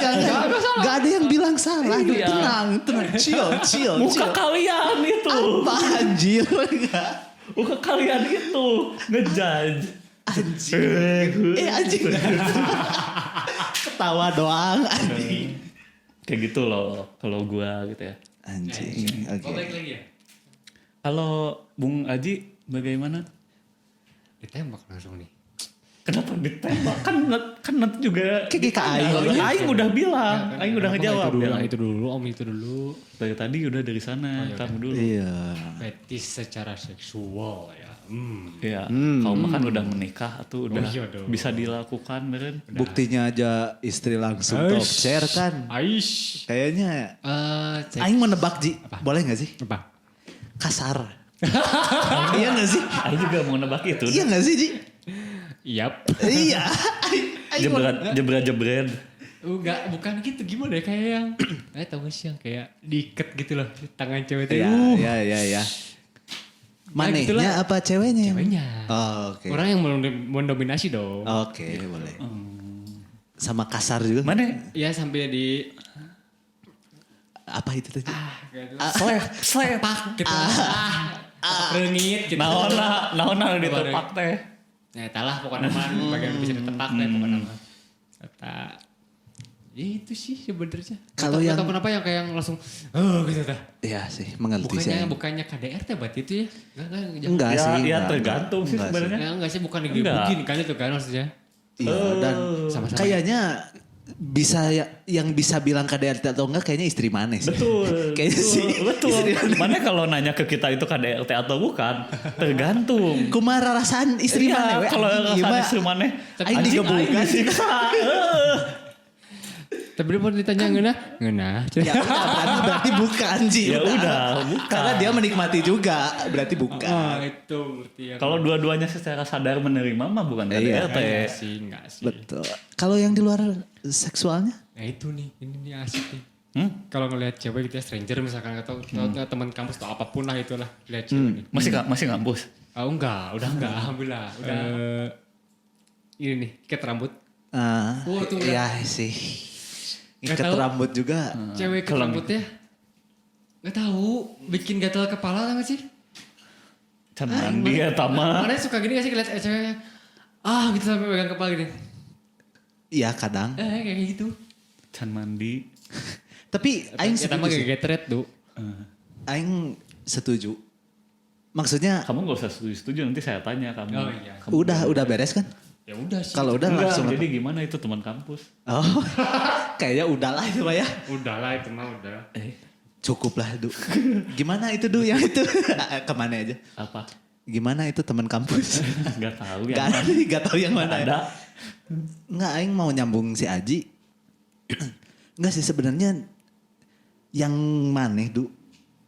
Gak ada yang bilang salah. Aduh, Iya. tenang. Chill. Muka kalian itu. Apa anjir? Enggak. Muka kalian itu ngejudge. Anjing. Anjing. Ketawa doang anjing. Kayak gitu loh kalau gua gitu ya. Anjing. Oke. Oh baik lagi ya? Kalau Bung Aji bagaimana? Ditembak langsung nih. Kenapa ditembak? Kan nanti juga Kayak GKI. Aing udah bilang, Aing udah ngejawab. Itu dulu, Bilang, itu dulu, om itu dulu. dari tadi udah dari sana, iya, kamu dulu. Iya. Fetis secara seksual ya. Iya, kau makan udah menikah atau udah iya dong. bisa dilakukan, beren? Buktinya aja istri langsung top share kan. Aish. Kayaknya Cek. Aing menebak Ji. Boleh gak sih? Apa? Kasar. Iya gak sih? Aing juga mau nebak itu. Iya gak sih Ji? Yap. Iya. Jebret. Enggak, bukan gitu. Gimana ya kayak yang tau gak sih yang kayak diikat gitu loh tangan cewek itu. Iya. Manehnya gitulah. apa ceweknya? Ceweknya. Oh, oke. Orang yang mendominasi dong. Oke, boleh. Sama kasar juga. Mana? Ya sampai di Apa itu tadi? Slap. gitu. Rengit gitu. Naon ditepak teh. Ya talah pokoknya mah bagian bisa ditepak deh pokoknya mah. Kata ya itu sih sebenarnya. Kalau Nggak yang- tahu kenapa yang kayak langsung gitu tah. Iya sih, mengerti saya. Bukannya KDR teh berarti itu ya. Enggak Ya, sih. ya enggak. tergantung sih Enggak sebenarnya. Ya, enggak sih bukan Enggak. begini kan itu kan maksudnya. Iya, dan Sama-sama. kayaknya bisa yang bisa bilang KDRT atau enggak kayaknya istri mana sih. Betul. Kayaknya sih. Betul. Istri mana. Mana kalau nanya ke kita itu KDRT atau bukan? Tergantung. Kumaha rasaan istri mana we? Kalau Anjing, rasa ieu mah istri mana? aing digebukan. disiksa. Tapi dia mau ditanya ngeunah. Ya udah, berarti bukan Ji. Ya udah, bukan. Karena dia menikmati juga, berarti bukan. Oh, itu berarti yang Kalau dua-duanya secara sadar menerima mah bukan Iya. KDRT. enggak sih. Betul. Kalau yang di luar seksualnya? Nah itu nih, ini asik nih. Hmm? Kalau ngelihat cewek gitu ya, stranger misalkan atau teman kampus atau apapun lah itulah lihat cewek nih. Masih ngampus? Oh enggak, udah enggak, alhamdulillah. Udah ini nih, ikat rambut. Oh, tuh iya sih. Nggak Ikat tahu. rambut juga. Cewek ikat rambutnya nggak tahu, bikin gatal kepala tau gak sih? Can mandi ya Tama. Mana suka gini gak sih ngeliat ceweknya? Gitu sampai pegang kepala gini. Iya kadang. Kayak gitu. Can mandi. Tapi Aing Ya tambah setuju sih. kayak getret tuh. Aing setuju. Maksudnya Kamu gak usah setuju nanti saya tanya kamu. Oh, iya. Kamu udah beres kan? Ya udah sih. Kalau udah Enggak, langsung. jadi gimana itu teman kampus? Oh, kayaknya udahlah itu Pak ya. Udahlah itu mah udah. Cukup lah Du. Gimana itu Du yang itu? Kemana aja? Apa? Gimana itu teman kampus? Gak tahu ya. Gak tahu yang mana. Ada. Nggak, Aing mau nyambung si Aji. Nggak sih sebenarnya yang maneh Du.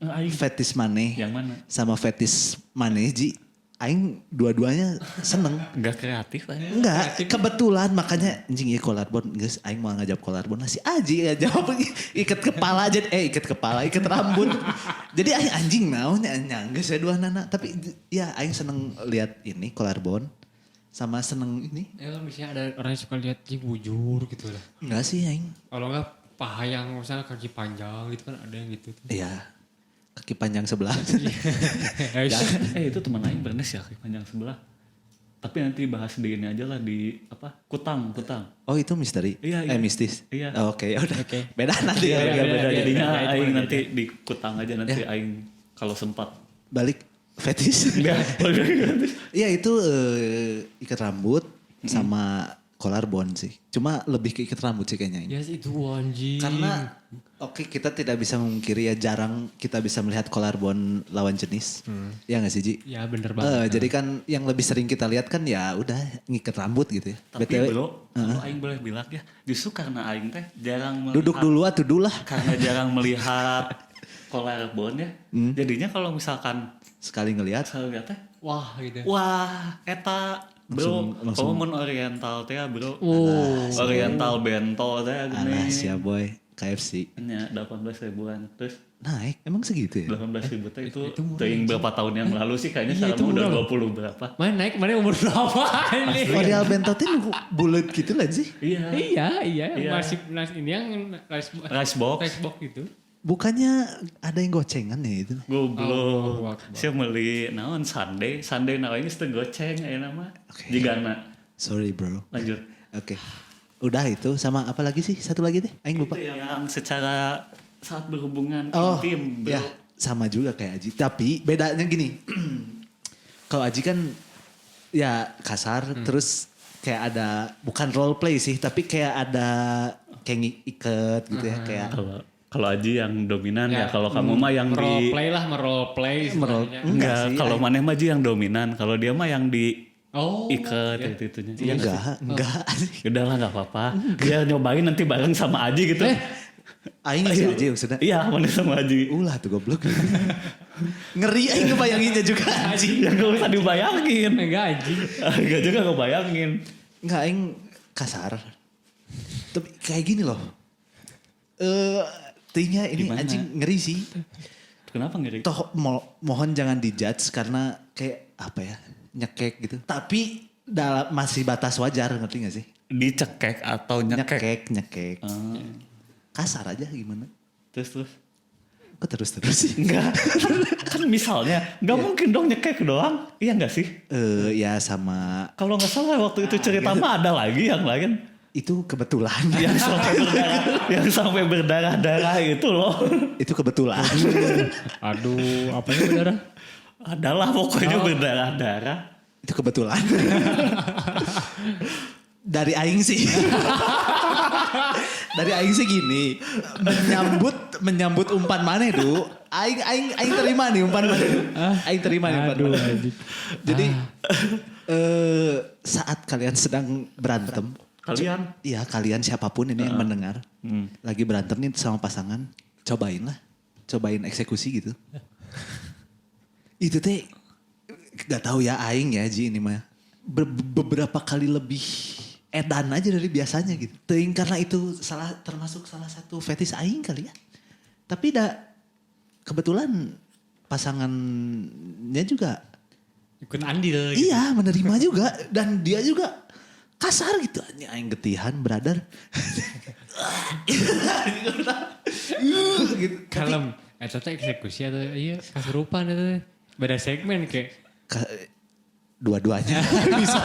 Aing. Fetis maneh. Yang mana? Sama fetis maneh Ji. Aing dua-duanya seneng. Gak kreatif aja. Enggak, kebetulan makanya anjing ya collarbone, guys. Aing mau ngajak collarbone si Aji ya jawab ikat kepala aja, ikat kepala, ikat rambut. Jadi aing anjing naon geus saya dua nana, tapi ya aing seneng lihat ini collarbone sama seneng ini. Ya misalnya ada orang yang suka lihat bujur gitu lah. Enggak sih aing. Kalau enggak paha yang misalnya kaki panjang gitu kan ada yang gitu. Iya. Kaki panjang sebelah. Itu teman Aing bernes ya kaki panjang sebelah. Tapi nanti bahas di ini aja lah di apa? Kutang. Oh itu misteri? Iya. Mistis? Iya. Oh, Oke, udah. Beda nanti. Iya, ya. beda. Jadinya beda, itu Aing beda. nanti di Kutang aja nanti Aing kalau sempat. Balik fetis. Enggak. Iya itu ikat rambut sama collarbone sih. Cuma lebih ke ikat rambut sih kayaknya ini. Ya itu anjing. Karena oke, kita tidak bisa memungkiri ya jarang kita bisa melihat collarbone lawan jenis. Ya nggak sih Ji? Ya bener banget. Jadi kan yang lebih sering kita lihat kan ya udah ngikat rambut gitu ya. Tapi BTW, bro, kalau Aing boleh bilang ya, justru karena Aing teh jarang melihat. duduk dulu atuh dulu lah. Karena jarang melihat collarbone ya. Jadinya kalau misalkan Sekali ngelihat. saya lihat teh, Wah gitu. wah, eta bro, Langsung- kamu mun oriental teh ya bro. Oh. Oriental bento teh gini. Alah siap boy. KFC. Nya 18 ribuan. Terus Naik, emang segitu ya? 18 ribu teh itu murah, teuing berapa tahun yang lalu sih kayaknya Iya, sekarang itu udah murah loh. 20 berapa. Mana naik, mana umur berapa ini? Orial bento teh bulat gitu lah sih. Iya. Iya, Iya. masih ini yang Rice box. rice box gitu. Bukannya ada yang gocengan ya itu? Allahu Goblok. Akbar. Saya beli naon Sunday naon ini teu goceng aya nama. Jigana. Sorry bro. Lanjut. Oke. Udah itu sama apa lagi sih? Satu lagi deh. Aing lupa. Itu yang secara saat berhubungan Oh, intim, bro. ya sama juga kayak Aji. Tapi bedanya gini. Kalau Aji kan ya kasar, terus kayak ada bukan role play sih, tapi kayak ada kayak iket gitu ya, kayak Kalau Aji yang dominan ya, kalau kamu mah yang di Meroleplay lah, meroleplay. istilahnya. enggak, sih, kalau maneh mah Aji yang dominan, kalau dia mah yang di Oh. iket gitu itunya. Iya nggak sih? enggak. Udah lah nggak apa-apa. Dia nyobain nanti bareng sama Aji gitu. Aing si Aji maksudnya. Iya, maneh sama Aji. Ulah tuh goblok. Ngeri aing ngebayanginnya juga anjing. Ya gak usah dibayangin. Enggak anjing. Enggak juga ngebayangin. Enggak aing kasar. Tapi kayak gini loh. Tinya ini Gimana? anjing ngeri sih. Kenapa ngeri? Toh mohon jangan dijudge karena kayak apa ya, nyekek gitu. Tapi dalam masih batas wajar, ngerti gak sih? Dicekek atau nyekek? Nyekek. Kasar aja gimana? Terus. Kok terus sih? Enggak. Kan misalnya, nggak mungkin dong nyekek doang. Iya nggak sih? Ya sama Kalau nggak salah waktu itu cerita mah ada lagi yang lain. itu kebetulan. Yang sampai berdarah-darah itu loh. Itu kebetulan. Aduh, apanya berdarah? Adalah pokoknya berdarah-darah. Itu kebetulan. Dari aing sih. Dari aing sih gini, menyambut umpan maneh Du. Aing terima nih umpan maneh. Aing terima nih umpan maneh. Jadi saat kalian sedang berantem, Kalian? Iya, kalian siapapun ini yang mendengar. Lagi berantem nih sama pasangan. Cobain lah. Cobain eksekusi gitu. Itu teh gak tahu ya aing ya Ji ini mah. Beberapa kali lebih edan aja dari biasanya gitu. Teuing karena itu termasuk salah satu fetish aing kali ya. Tapi kebetulan pasangannya juga Ikut andil gitu. iya menerima juga dan dia juga kasar gitu aing getihan brother. gitu. Kalem. Eta teh eksekusi atau iya kasurupan itu. Beda segmen kayak. Dua-duanya bisa.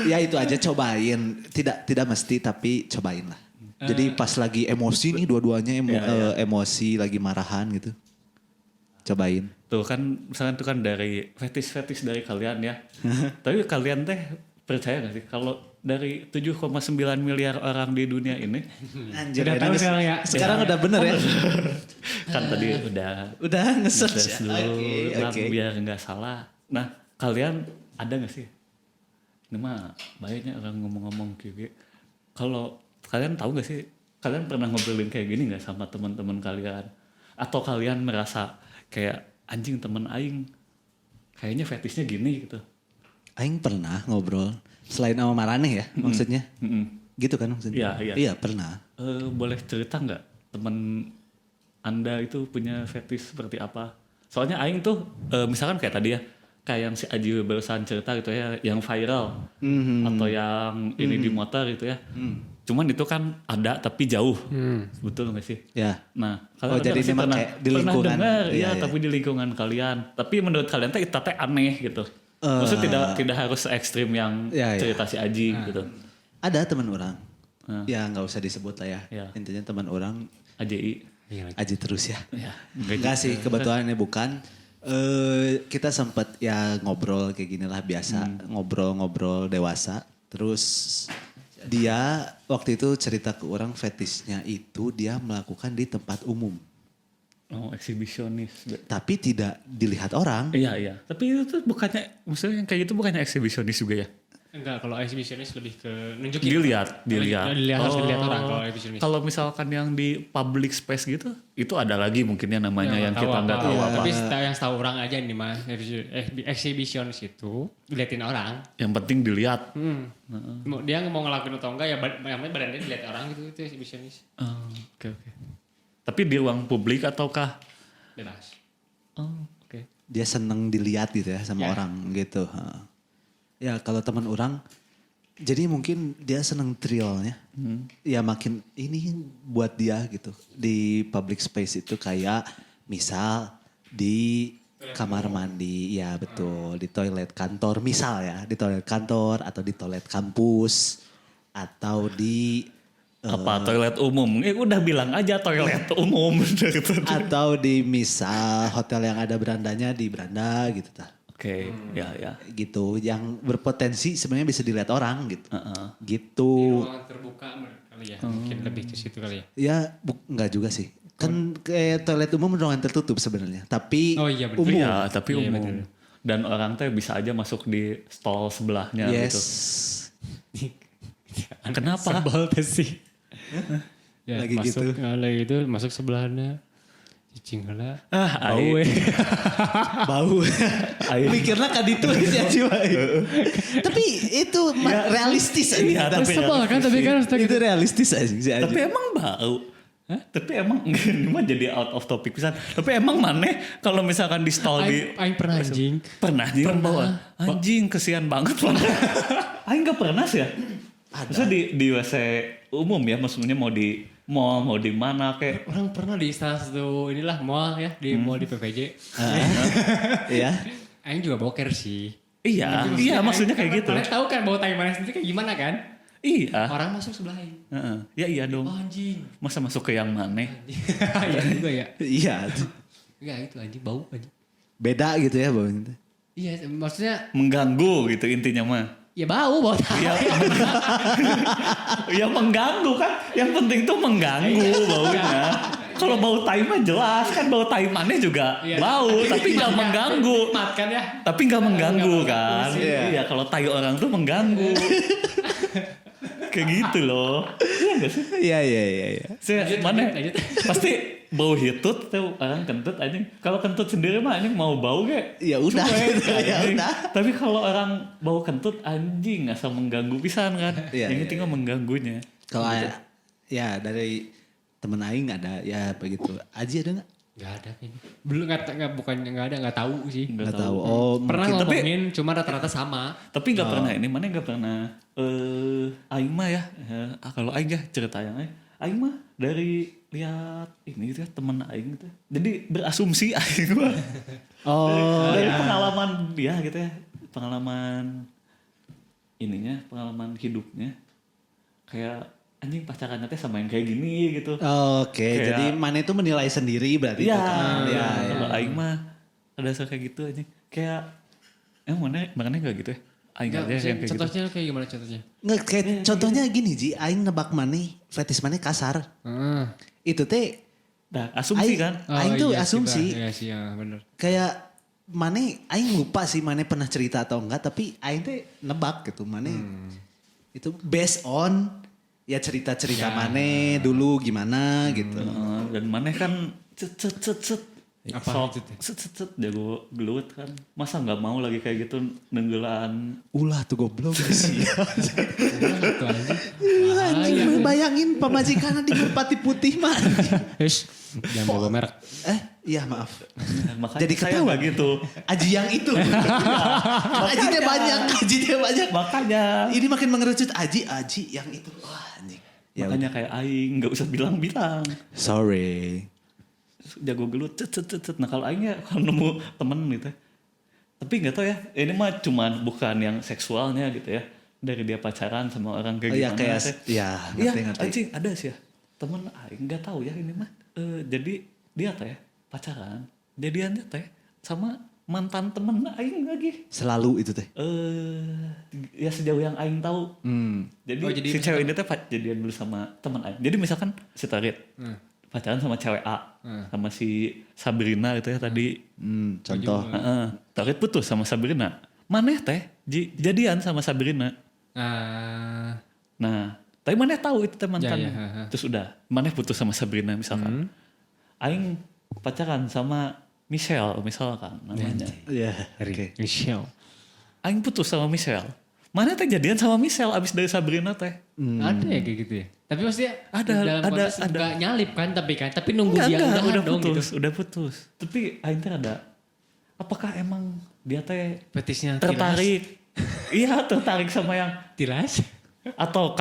Ya itu aja cobain. Tidak mesti tapi cobain lah. Jadi pas lagi emosi nih dua-duanya emosi lagi marahan gitu. Cobain. Tuh kan misalkan itu kan dari fetish dari kalian ya. Tapi kalian teh percaya gak sih kalau dari 7,9 miliar orang di dunia ini Anjir, Udah tahu sekarang ya. Sekarang udah bener ya. kan tadi udah nge-search dulu kan Oke. biar nggak salah. Nah kalian ada nggak sih? Ini mah banyaknya orang ngomong-ngomong kayak gitu. Kalau kalian tahu nggak sih? Kalian pernah ngobrolin kayak gini nggak sama teman-teman kalian? Atau kalian merasa kayak anjing temen aing kayaknya fetishnya gini gitu? Aing pernah ngobrol selain sama Maraneh ya maksudnya. Gitu kan maksudnya? Iya. Iya pernah. Boleh cerita nggak teman Anda itu punya fetish seperti apa? Soalnya aing tuh misalkan kayak tadi ya, kayak yang si Aji barusan cerita gitu ya, yang viral atau yang ini di motor gitu ya. Cuman itu kan ada tapi jauh, betul nggak sih? Ya. Nah, Oh, kalian jadi ada nggak sih memang kayak di lingkungan. dengar, Iya, ya, iya. tapi di lingkungan kalian. Tapi menurut kalian teh itu teh aneh gitu. Maksudnya tidak harus se ekstrim yang Iya, iya. cerita si Aji gitu. Ada teman orang. Nah. Ya nggak usah disebut lah ya. Iya. Intinya teman orang AJI. Aji terus ya. Ya, Enggak sih kebetulan ini bukan. Kita sempat ya ngobrol kayak gini lah biasa. Ngobrol-ngobrol dewasa. Terus dia waktu itu cerita ke orang fetishnya itu dia melakukan di tempat umum. Oh, eksibisionis. Tapi tidak dilihat orang. Iya. Tapi itu tuh bukannya, maksudnya yang kayak gitu bukannya eksibisionis juga ya? Enggak, kalau exhibitionist lebih ke nunjukin. Dilihat. Harus dilihat orang kalau exhibitionist. Kalau misalkan yang di public space gitu, itu ada lagi mungkinnya namanya Ya, yang kita nggak tahu apa. Tapi yang tahu orang aja nih mah exhibitionist itu diliatin orang. Yang penting dilihat. Dia mau ngelakuin atau enggak ya yang penting badan dia dilihat orang gitu itu exhibitionist. Oke. Tapi di ruang publik ataukah? Bebas. Oh, oke. Dia seneng dilihat gitu ya sama Ya. orang gitu. Ya kalau teman orang, jadi mungkin dia seneng thrillnya. Ya makin ini buat dia gitu. Di public space itu kayak misal di kamar mandi, ya betul. Di toilet kantor misal ya. Di toilet kantor atau di toilet kampus. Atau di... Apa toilet umum? Udah bilang aja toilet umum. atau di misal hotel yang ada berandanya di beranda gitu ta. Oke, ya. Gitu yang berpotensi sebenarnya bisa dilihat orang gitu. Gitu. Ruangan terbuka kali ya. Mungkin lebih ke situ kali ya. Ya enggak juga sih. Kan kayak toilet umum ruangan tertutup sebenarnya, tapi Oh iya betul. umum. Iya, tapi Iya, umum. betul. Dan orang teh bisa aja masuk di stall sebelahnya Yes. gitu. Kenapa? Sebel tuh sih. Ya, Lagi masuk, gitu. Lagi gitu masuk sebelahnya. Cicing heula. Bau Bau. Mikirnya kan itu aja cuma. Tapi itu realistis aja. Iya, tapi Sebel kan tapi kan itu realistis aja si Aji. Tapi emang bau. Tapi emang ini mah jadi out of topic pisan. Tapi emang maneh kalau misalkan di stall di Aing pernah anjing. pernah bau. Anjing kesian banget loh. Aing gak pernah sih ya. Maksudnya di WC umum ya, maksudnya mau di mall, mau di mana kayak. Orang pernah di salah satu inilah mall ya, di mall di PPJ. Iya. Aing juga boker sih. Iya, maksudnya kayak gitu. Kalian tahu kan bau tai mana sendiri kayak gimana kan? Iya. Orang masuk sebelah Aing. Heeh. Ya iya dong. Oh, anjing. Masa masuk ke yang maneh? Iya juga ya. Iya. Enggak itu anjing bau anjing. Beda gitu ya baunya. Iya, maksudnya Mengganggu gitu intinya mah. ya bau tai. Iya. Ya mengganggu kan. Yang penting tuh mengganggu baunya. Kalau bau tai mah jelas kan bau tai maneh juga Iya. bau tapi nggak mengganggu. Nikmat kan ya. Tapi nggak mengganggu kan. Iya. Iya kalau tai orang tuh mengganggu. Kayak gitu loh. Iya gak sih? Iya. Lanjut, Mana lanjut. pasti bau hitut tuh orang kentut aja. Kalau kentut sendiri mah anjing mau bau gak? Ya udah, Cuek, ya anjing. udah. Tapi kalau orang bau kentut anjing asal mengganggu pisan kan. Iya, Yang iya, penting mah mengganggunya. Kalau ya dari temen aing ada ya begitu. Aji ada nggak? Gak ada kayaknya. Belum bukannya nggak ada, nggak tahu sih. Nggak Nggak tahu. tahu. Oh Pernah mungkin. Tapi- ngomongin, cuma rata-rata sama. Tapi nggak pernah ini mana nggak pernah aing mah ya kalau aing ya ceritanya aing mah dari lihat ini gitu ya temen aing gitu jadi berasumsi aing mah Oh dari ya. pengalaman dia gitu ya pengalaman hidupnya kayak anjing pacarannya teh sama yang kayak gini gitu. Oke, Kayak- jadi mana itu menilai sendiri berarti Iya, itu kan. iya. Iya, Kalau iya. aing mah ada kayak gitu aja. Kayak mana enggak gitu ya? Aing Nggak, aja yang kayak gitu. contohnya kayak gimana contohnya? Nggak, kayak contohnya gini Ji, aing nebak maneh, fetis maneh kasar. Itu teh Nah, asumsi aing, kan. aing tuh iya sih, asumsi. Bah. Iya sih, ya bener. Kayak maneh aing lupa sih maneh pernah cerita atau enggak, tapi aing teh nebak gitu maneh. Itu based on ya cerita-cerita Ya. maneh dulu gimana gitu. Dan mana kan cet. Apa Sok, itu teh? cet jago gelut kan. Masa nggak mau lagi kayak gitu nenggelan. Ulah tuh goblok sih. Itu aja. Anjing bayangin pemajikan di Merpati Putih mah. Hush, jangan bawa merek. Iya maaf. Makanya Jadi saya ketahuan. nggak gitu. Aji yang itu. Ajinya banyak. Makanya. Ini makin mengerucut Aji yang itu. Wah anjing. Ya Makanya kayak aing nggak usah bilang-bilang. sorry. Jago gelut cet. Nah kalau aing ya kalau nemu temen gitu. Tapi nggak tahu ya. Ini mah cuman bukan yang seksualnya gitu ya. Dari dia pacaran sama orang kayak Iya gimana. kayak teh. ya Iya, ngerti. anjing ada sih ya. Temen aing nggak tahu ya ini mah. Jadi dia teh pacaran, jadiannya teh sama mantan temen aing lagi. Selalu itu teh. Ya sejauh yang aing tahu. Jadi, Oh, jadi si cewek ini teh jadian dulu sama temen aing. Jadi misalkan si Tarit pacaran sama cewek A, sama si Sabrina itu ya tadi. Contoh. Tarit putus sama Sabrina. Maneh teh jadian sama Sabrina. Nah, tapi maneh tahu itu teh mantan. Ya, ya, Terus udah, maneh putus sama Sabrina misalkan. Aing pacaran sama Michelle misalkan namanya. Iya. Oke. Michelle. Aing putus sama Michelle. Maneh teh jadian sama Michelle abis dari Sabrina teh. Ada ya kayak gitu ya? Tapi maksudnya Ada, dalam ada, konteks ada. nggak nyalip kan tapi nunggu dia udah dong putus, gitu. udah putus. Tapi aing teh ada apakah emang dia teh Petisnya tertarik? Iya, tertarik sama yang Tilas? atau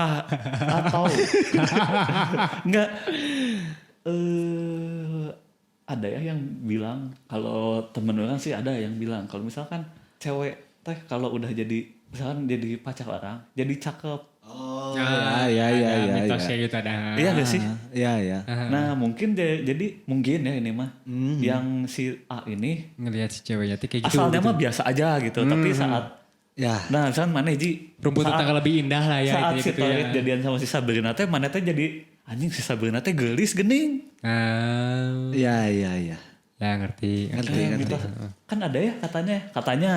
enggak ada ya yang bilang kalau temen orang sih ada yang bilang kalau misalkan cewek teh kalau udah jadi misalkan jadi pacar orang jadi cakep. Oh, ya. ya. Mitosnya gitu ada. Iya gak sih? Iya. Nah mungkin jadi mungkin ya ini mah yang si A ini Ngelihat si ceweknya tuh kayak gitu. asalnya mah biasa aja gitu tapi saat Ya. nah misalkan mana Ji rumput saat- tetangga lebih indah lah ya. saat intinya si gitu Torit ya. jadian sama si Sabrina teh mana teh jadi anjing si Sabrina teh gelis gening. Iya. Ya ngerti. Ngerti. Mitos. Kan ada ya katanya. Katanya.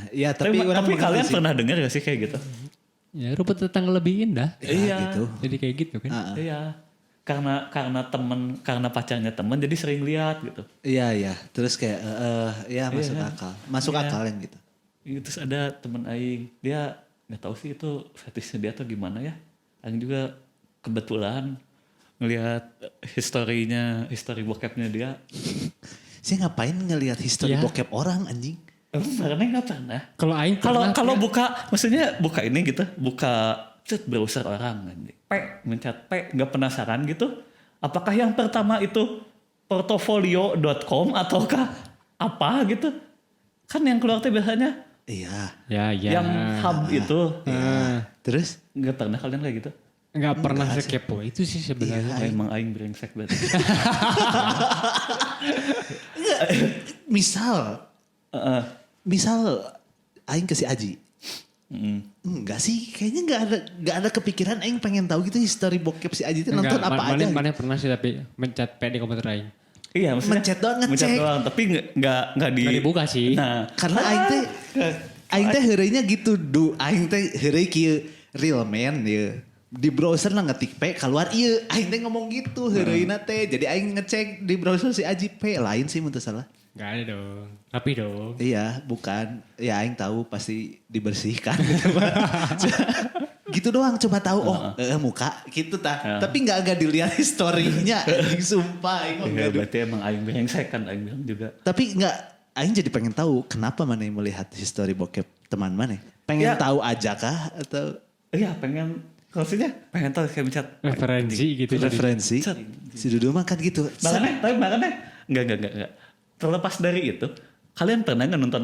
Ya Tapi, tapi orang mengerti kalian sih. pernah dengar gak sih kayak gitu? Ya rumput tetangga lebih indah. Ya, Iya. gitu. Jadi kayak gitu kan. Iya. Karena pacarnya temen jadi sering lihat gitu. Iya. Terus kayak ya masuk Iya. akal. Masuk Iya. akal yang gitu. Terus ada temen aing, dia nggak tahu sih itu fetishnya dia tuh gimana ya. Aing juga kebetulan ngelihat history bokepnya dia. Saya ngapain ngelihat history Iya. bokep orang anjing? Karena nggak pernah. Kalau aing Kalau buka, maksudnya buka ini gitu, buka browser orang, mencet nggak penasaran gitu. Apakah yang pertama itu portofolio.com ataukah apa gitu? Kan yang keluar tuh biasanya Iya. Ya. yang hub itu. Terus? Nggak pernah kalian kayak gitu? Nggak pernah sekepo itu sih sebenarnya. Emang aing brengsek berarti. Misal aing ke si Aji. Enggak sih, kayaknya enggak ada kepikiran aing pengen tahu gitu history bokep si Aji itu nonton Enggak, apa aja. Mana pernah sih tapi mencet di komputer aing. Iya, maksudnya Mencet doang, ngecek. Mencet doang, tapi nggak Nggak dibuka sih. Nah, Karena aing teh heureunya gitu, aing teh heureuy kieu real man ya. Di browser lah ngetik P keluar iya, aing teh ngomong gitu heureuina teh. Jadi aing ngecek di browser si Aji P lain sih mun teu salah. Enggak ada dong. Rapi dong. Iya, bukan. Ya aing tahu pasti dibersihkan gitu. Gitu doang coba tahu muka gitu tah. Tapi enggak dilihat historinya anjing sumpah aing mah ya, nggak ada. berarti emang aing brengsek kan aing bilang juga. Tapi enggak aing jadi pengen tahu kenapa mana yang melihat history bokep teman mana? Pengen Ya. tahu aja kah atau Iya, maksudnya pengen tahu kayak mencet Referensi gitu. referensi? Set. Si Dudu mah kan gitu. makanya enggak. Terlepas dari itu, kalian pernah nggak nonton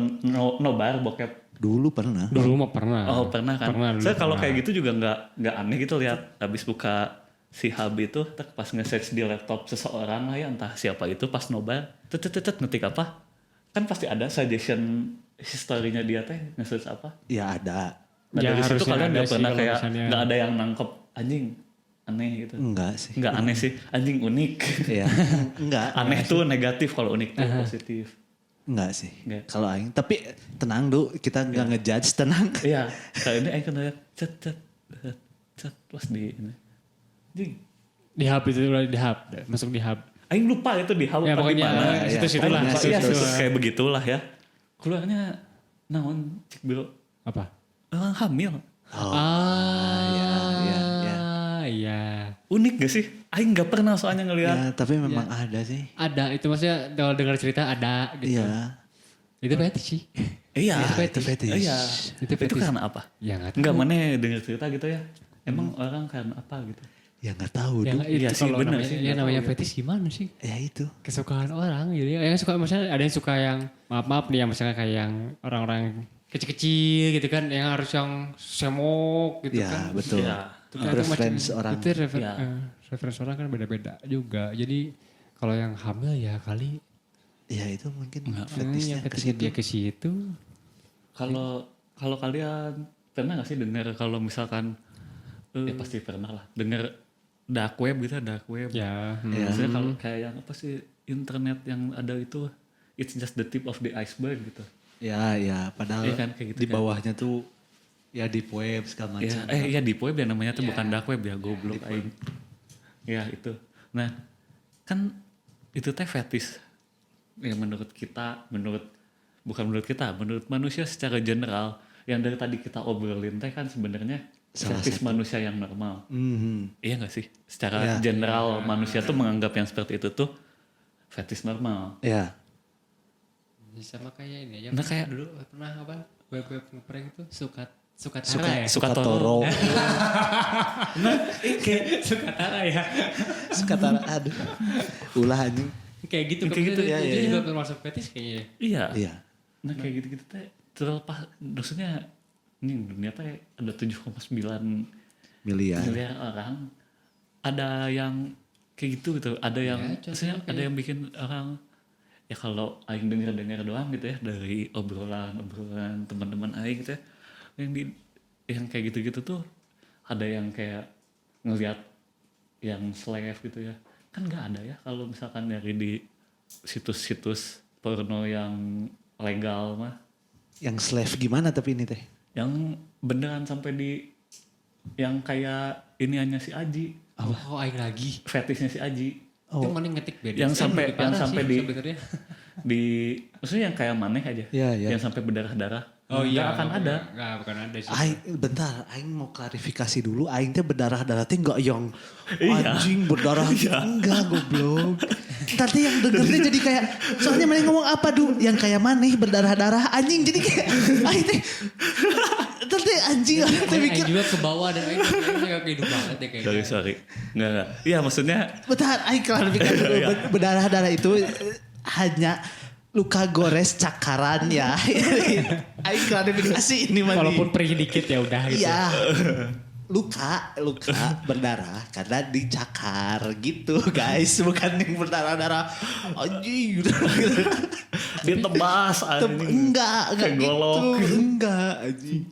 nobar bokep? Dulu pernah. Dulu mah pernah. Oh pernah kan? Pernah dulu. Saya kalau pernah. kayak gitu juga nggak aneh gitu lihat habis buka si hub itu, pas nge-search di laptop seseorang lah ya entah siapa itu pas nobar, ngetik apa? Kan pasti ada suggestion historinya dia teh nge-search apa? Ya ada. Nah Ya, dari situ harusnya kalian ada nggak sih pernah kalau kayak misalnya- nggak ada yang nangkep anjing aneh gitu? Enggak sih. Nggak aneh sih, anjing unik. Iya. Enggak. Aneh tuh negatif, kalau unik tuh positif. Enggak sih. Enggak. Kalau aing tapi tenang Du, kita enggak ngejudge, tenang. Iya, kali ini aing kan lihat cet pas di ini. Anjing. Di hub itu udah di hub. Masuk di hub. Aing lupa itu di hub Ya, apa di pokoknya, mana. ya, situ-situ lah, Pokoknya situ-situ situ lah. kayak begitulah ya. Keluarnya naon cik bro. Apa? Orang hamil. Iya. Unik gak sih? Aing gak pernah soalnya Ya, ngelihat. tapi memang ada sih. Ada, itu maksudnya kalau dengar cerita ada gitu. Iya. Itu fetish sih. Iya. Itu fetish. Iya. Itu Itu fetish. karena apa? Ya nggak tahu. Enggak mana denger cerita gitu ya. Emang orang karena apa gitu? Ya enggak tahu Ya, Du. itu Iya sih, kalau bener namanya, sih, ya nggak namanya tahu ya. fetish gimana sih? Ya itu. Kesukaan orang jadi yang suka maksudnya ada yang suka yang maaf nih yang misalnya kayak yang orang-orang kecil-kecil gitu kan yang harus yang semok gitu Ya, kan. betul. Iya. Itu kan Preference macam- orang. Itu Ya. referensi orang kan beda-beda juga. Jadi kalau yang hamil ya kali Ya itu mungkin yang fetishnya ke fetishnya situ. dia ke situ. Kalau kalian pernah gak sih dengar kalau misalkan ya pasti pernah lah dengar dark web gitu, dark web. Ya. Ya. Maksudnya kalau kayak yang apa sih internet yang ada itu it's just the tip of the iceberg gitu. Ya, ya, padahal Iya kan, kayak gitu di kan. bawahnya tuh ya deep web segala macam. Ya, deep web ya namanya tuh bukan dark web ya, goblok aing. Ya itu. Nah, kan itu teh fetish. Ya menurut manusia secara general yang dari tadi kita obrolin teh kan sebenarnya fetish manusia yang normal. Mhm. Iya gak sih? Secara Ya. general manusia tuh menganggap yang seperti itu tuh fetish normal. Ya. Sama kayak ini aja. Nah, kayak- dulu pernah apa? Web ngeprank itu Sukatara Suka ya. Sukatoro. Sukatara ya. Sukatara aduh. Ulah anjing. Kayak gitu Kayak gitu, ya, ya, itu ya. juga termasuk fetish kayaknya. Iya. Iya. Nah kayak gitu-gitu teh terlepas maksudnya ini dunia teh ada 7,9 Miliar. miliar orang, ada yang kayak gitu ada yang contohnya maksudnya kayak- ada yang bikin orang ya kalau aing dengar doang gitu ya dari obrolan teman-teman aing gitu ya yang kayak gitu-gitu tuh ada yang kayak ngelihat yang slave gitu ya kan nggak ada ya kalau misalkan dari di situs-situs porno yang legal mah Yang slave gimana tapi ini teh? yang beneran sampai di yang kayak iniannya si Aji Oh, aing lagi. fetishnya si Aji Itu mana ngetik beda. Yang sampai- Lebih parah yang sampai sih di- sebenarnya. di maksudnya yang kayak maneh aja Iya, iya. yang sampai berdarah-darah Oh iya, akan ada Enggak, bukan ada sih. Aing, bentar, Aing mau klarifikasi dulu. Aing teh berdarah-darah teh enggak yang Iya. anjing berdarah. Enggak, goblok. Nanti yang dengernya jadi kayak, soalnya mana ngomong apa Du? Yang kayak maneh berdarah-darah anjing. Jadi kayak, Aing teh, nanti anjing. Aing teh mikir, Aing juga ke bawah dan Aing kayak kehidup banget deh kayaknya. sorry nggak iya maksudnya bentar, Aing klarifikasi dulu. Berdarah-darah itu hanya luka gores cakaran ya. Aing klarifikasi ini mah. Walaupun perih dikit ya udah gitu. Iya. Luka berdarah karena dicakar gitu guys, bukan yang berdarah-darah anjing ditebas anjing enggak Kayak gitu golok. enggak anjing